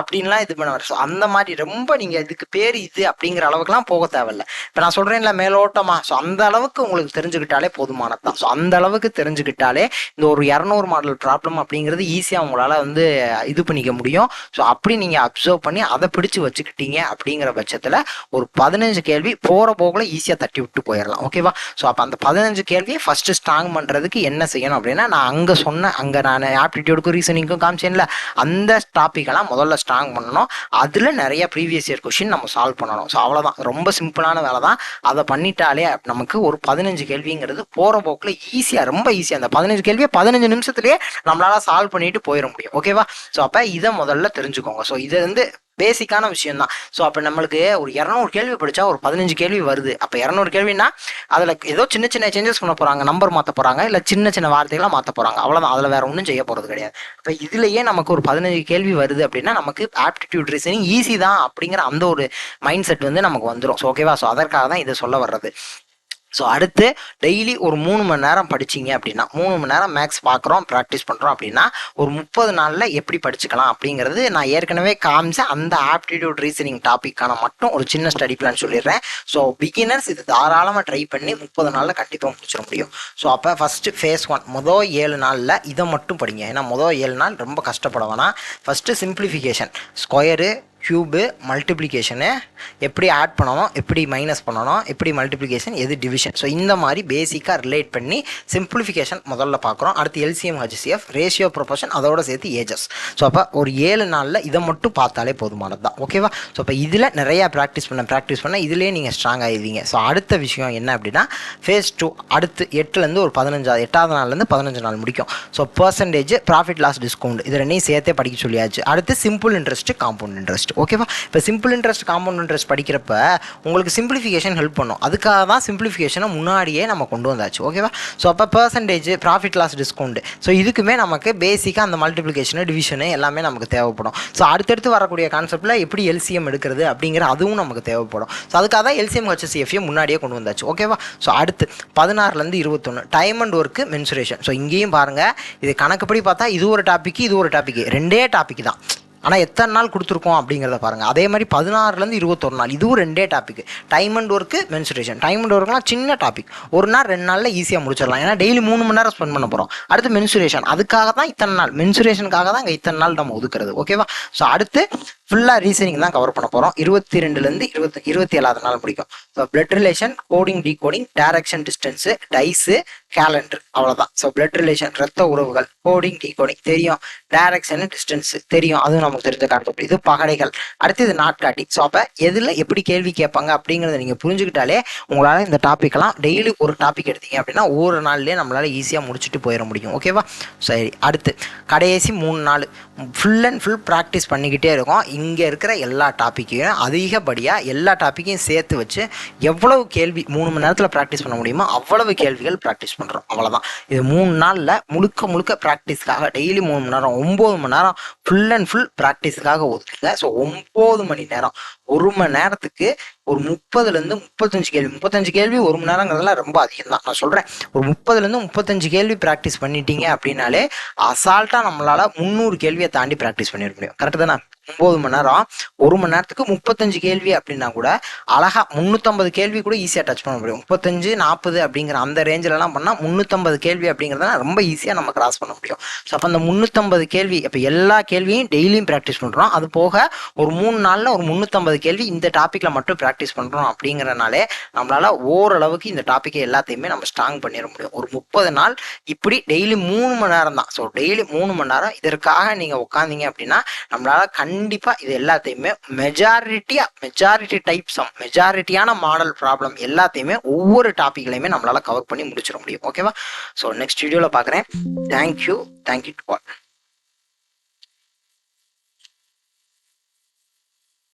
அப்படின்லாம் இது பண்ண வர. ஸோ அந்த மாதிரி ரொம்ப நீங்கள் இதுக்கு பேர் இது அப்படிங்கிற அளவுக்குலாம் போக தேவையில்லை. இப்போ நான் சொல்கிறேன்ல மேலோட்டமா, ஸோ அந்த அளவுக்கு உங்களுக்கு தெரிஞ்சுக்கிட்டாலே போதுமானது தான். ஸோ அந்த அளவுக்கு தெரிஞ்சுக்கிட்டாலே இந்த ஒரு 200 மாடல் ப்ராப்ளம் அப்படிங்கிறது ஈஸியாக உங்களால் வந்து இது பண்ணிக்க முடியும். ஸோ அப்படி நீங்கள் அப்சர்வ் பண்ணி அதை பிடிச்சி வச்சுக்கிட்டீங்க படிச்சீங்க அப்படிங்கிற பட்சத்தில் ஒரு 15 கேள்வி போகிற போக்கில் ஈஸியாக தட்டி விட்டு போயிடலாம். ஓகேவா? ஸோ அப்போ அந்த 15 கேள்வியை ஃபஸ்ட்டு ஸ்ட்ராங் பண்ணுறதுக்கு என்ன செய்யணும் அப்படின்னா, நான் அங்கே சொன்னேன், அங்கே நான் ஆப்டிடியூடுக்கும் ரீசனிங்கும் காமிச்சேன்ல, அந்த டாப்பிக்கெல்லாம் முதல்ல ஸ்ட்ராங் பண்ணணும். அதில் நிறைய ப்ரீவியஸ் இயர் கொஷின் நம்ம சால்வ் பண்ணணும். ஸோ அவ்வளோதான், ரொம்ப சிம்பிளான வேலை தான். அதை பண்ணிட்டாலே நமக்கு ஒரு 15 கேள்விங்கிறது போகிற போக்கில் ஈஸியாக, ரொம்ப ஈஸியாக அந்த 15 கேள்வியை 15 நிமிஷத்துலேயே நம்மளால சால்வ் பண்ணிட்டு போயிட முடியும். ஓகேவா? ஸோ அப்போ இதை முதல்ல தெரிஞ்சுக்கோங்க. ஸோ இது வந்து பேசிக்கான விஷயம் தான். ஸோ அப்போ நம்மளுக்கு ஒரு 200 கேள்வி படித்தா ஒரு 15 கேள்வி வருது. அப்போ 200 கேள்வின்னா அதில் ஏதோ சின்ன சின்ன சேஞ்சஸ் பண்ண போகிறாங்க, நம்பர் மாற்ற போகிறாங்க, இல்லை சின்ன சின்ன வார்த்தைகளாக மாற்ற போகிறாங்க, அவ்வளோதான். அதில் வேறு ஒன்றும் செய்ய போகிறது கிடையாது. இப்போ இதுலேயே நமக்கு ஒரு 15 கேள்வி வருது அப்படின்னா நமக்கு ஆப்டிடியூட் ரீசனிங் ஈஸி தான் அப்படிங்கிற அந்த ஒரு மைண்ட் செட் வந்து நமக்கு வந்துடும். ஸோ ஓகேவா? ஸோ அதற்காக தான் இதை சொல்ல வர்றது. ஸோ அடுத்து டெய்லி ஒரு 3 மணி நேரம் படிச்சிங்க அப்படின்னா, 3 மணி நேரம் மேக்ஸ் பார்க்குறோம், ப்ராக்டிஸ் பண்ணுறோம் அப்படின்னா ஒரு 30 நாளில் எப்படி படிச்சுக்கலாம் அப்படிங்கிறது நான் ஏற்கனவே காமிச்ச அந்த ஆப்டிடியூட் ரீசனிங் டாப்பிக்கான மட்டும் ஒரு சின்ன ஸ்டடி பிளான் சொல்லிடுறேன். ஸோ பிகினர்ஸ் இது தாராளமாக ட்ரை பண்ணி 30 நாளில் கண்டிப்பாக முடிச்சிட முடியும். ஸோ அப்போ ஃபஸ்ட்டு ஃபேஸ் 1 மொதல் 7 நாளில் இதை மட்டும் படிங்க. ஏன்னா மொதல் 7 நாள் ரொம்ப கஷ்டப்பட வேணாம். First simplification, square, cube, multiplication, எப்படி ஆட் பண்ணணும், எப்படி மைனஸ் பண்ணணும், எப்படி மல்டிப்ளிகேஷன், எது டிவிஷன். ஸோ இந்த மாதிரி பேசிக்காக ரிலேட் பண்ணி சிம்பிளிஃபிகேஷன் முதல்ல பார்க்குறோம். அடுத்து எல்சிஎம், ஹெச்சிஎஃப், ரேஷியோ, ப்ரொபோர்ஷன், அதோட சேர்த்து ஏஜஸ். ஸோ அப்போ ஒரு 7 நாளில் இதை மட்டும் பார்த்தாலே போதுமானது தான். ஓகேவா? ஸோ அப்போ இதில் நிறையா ப்ராக்டிஸ் பண்ண இதிலே நீங்கள் ஸ்ட்ராங் ஆகிடுவீங்க. ஸோ அடுத்த விஷயம் என்ன அப்படின்னா ஃபேஸ் 2 அடுத்து 8லேருந்து ஒரு 8வது நாள்லேருந்து 15 நாள் முடிக்கும். So percentage, profit loss discount, இது ரெண்டையும் சேர்த்தே படிக்க சொல்லியாச்சு. அடுத்து சிம்பிள் இன்ட்ரெஸ்ட், காம்பவுண்ட் இன்ட்ரெஸ்ட். ஓகேவா? இப்போ சிம்பிள் இன்ட்ரெஸ்ட், காம்பவுண்ட் இன்ட்ரெஸ்ட் படிக்கிறப்ப உங்களுக்கு சிம்பிளிஃபிகேஷன் ஹெல்ப் பண்ணும். அதுக்காக தான் சிம்பிளிஃபிகேஷனை முன்னாடியே நம்ம கொண்டு வந்தாச்சு. ஓகேவா? ஸோ அப்போ percentage, profit loss discount, so இதுக்குமே நமக்கு பேசிக்காக அந்த மல்டிப்ளிகேஷனு, டிவிஷனு எல்லாமே நமக்கு தேவைப்படும். ஸோ அடுத்தடுத்து வரக்கூடிய கான்செப்டில் எப்படி எல்சிஎம் எடுக்கிறது அப்படிங்கிற அதுவும் நமக்கு தேவைப்படும். ஸோ அதுக்காக தான் எல்சிஎம், ஹெச்சிஎஃப்ஐ முன்னாடியே கொண்டு வந்தாச்சு. ஓகேவா? ஸோ அடுத்து 16லேருந்து 21 time and work, mensuration. So இங்கேயும் பாருங்கள், இது கணக்குப்படி பார்த்தா இது ஒரு டாப்பிக்கு, இது ஒரு டாப்பிக்கு, ரெண்டே டாபிக் தான். ஆனால் எத்தனை நாள் கொடுத்துருக்கோம் அப்படிங்கிறத பாருங்கள். அதே மாதிரி 16லேருந்து 21 நாள் இதுவும் ரெண்டே topic. Time and work, mensuration. Time and ஒர்க்லாம் சின்ன டாபிக், ஒரு நாள் 2 நாளில் ஈஸியாக முடிச்சிடலாம். ஏன்னா டெய்லி 3 மணி நேரம் ஸ்பெண்ட் பண்ண போகிறோம். அடுத்து மென்சுரேஷன், அதுக்காக தான் இத்தனை நாள், மென்சுரேஷனுக்காக தான் இங்கே இத்தனை நாள் நம்ம ஒதுக்குறது. ஓகேவா? ஸோ அடுத்து ஃபுல்லாக ரீசனிங் தான் கவர் பண்ண போகிறோம். 22லேருந்து 27வது நாள் முடிக்கும். So blood relation, coding, decoding, direction, distance, dyes, calendar, அவ்வளோதான். ஸோ பிளட் ரிலேஷன், ரத்த உறவுகள், கோடிங், டீகோடிங் தெரியும், டைரக்ஷன், டிஸ்டன்ஸு தெரியும், அதுவும் நமக்கு தெரிஞ்ச கான்செப்ட். இது பகடைகள். அடுத்து இது நாட்காட்டி. ஸோ அப்போ எதில் எப்படி கேள்வி கேட்பாங்க அப்படிங்கிறத நீங்கள் புரிஞ்சுக்கிட்டாலே உங்களால் இந்த டாப்பிக்கெல்லாம் டெய்லி ஒரு டாபிக் எடுத்தீங்க அப்படின்னா ஒரு நாள்லேயே நம்மளால் ஈஸியாக முடிச்சுட்டு போயிட முடியும். ஓகேவா? சரி, அடுத்து கடைசி 3 நாள் ஃபுல் அண்ட் ஃபுல் ப்ராக்டிஸ் பண்ணிக்கிட்டே இருக்கும். இங்கே இருக்கிற எல்லா டாப்பிக்கையும் அதிகப்படியாக எல்லா டாப்பிக்கையும் சேர்த்து வச்சு எவ்வளவு கேள்வி 3 மணி நேரத்தில் ப்ராக்டிஸ் பண்ண முடியுமோ அவ்வளவு கேள்விகள் ப்ராக்டிஸ் பண்ணுறோம். அவ்வளோதான். இது 3 நாளில் முழுக்க ப்ராக்டிஸ்க்காக டெய்லி 3 மணி நேரம், 9 மணி நேரம் ஃபுல் அண்ட் ஃபுல் ப்ராக்டிஸுக்காக ஒதுக்குங்க. ஸோ 9 மணி நேரம், 1 மணி நேரத்துக்கு ஒரு 30லேருந்து 35 கேள்வி. 35 கேள்வி 1 மணி நேரங்கிறதுலாம் ரொம்ப அதிகம் தான். நான் சொல்கிறேன், ஒரு 30லேருந்து 35 கேள்வி ப்ராக்டிஸ் பண்ணிட்டீங்க அப்படின்னாலே அசால்ட்டாக நம்மளால் 300 கேள்வியை தாண்டி ப்ராக்டிஸ் பண்ணிட முடியும். கரெக்டு தானே? 9 மணி நேரம், 1 மணி நேரத்துக்கு 35 கேள்வி அப்படின்னா கூட அழகா 350 கேள்வி கூட ஈஸியாக டச் பண்ண முடியும். 35, 40 அப்படிங்கிற அந்த ரேஞ்சிலலாம் பண்ணால் 350 கேள்வி அப்படிங்கிறதெல்லாம் ரொம்ப ஈஸியாக நம்ம கிராஸ் பண்ண முடியும். ஸோ அப்போ அந்த 350 கேள்வி, இப்போ எல்லா கேள்வியும் டெய்லியும் ப்ராக்டிஸ் பண்ணுறோம். அது போக ஒரு 3 நாளில் ஒரு 350 கேள்வி இந்த டாப்பிக்கில் மட்டும் ப்ராக்டிஸ் பண்ணுறோம் அப்படிங்கிறனாலே நம்மளால் ஓரளவுக்கு இந்த டாப்பிக்கை எல்லாத்தையுமே நம்ம ஸ்ட்ராங் பண்ணிட முடியும். ஒரு 30 நாள் இப்படி டெய்லி 3 மணி நேரம் தான். ஸோ டெய்லி 3 மணி நேரம் இதற்காக நீங்கள் உட்காந்தீங்க அப்படின்னா நம்மளால் கண்டிப்பாக இது எல்லாத்தையுமே மெஜாரிட்டியான மாடல் ப்ராப்ளம் எல்லாத்தையுமே ஒவ்வொரு டாப்பிக்லையுமே நம்மளால் கவர் பண்ணி முடிச்சிட முடியும். ஓகேவா? ஸோ நெக்ஸ்ட் வீடியோவில் பார்க்குறேன். Thank you to all.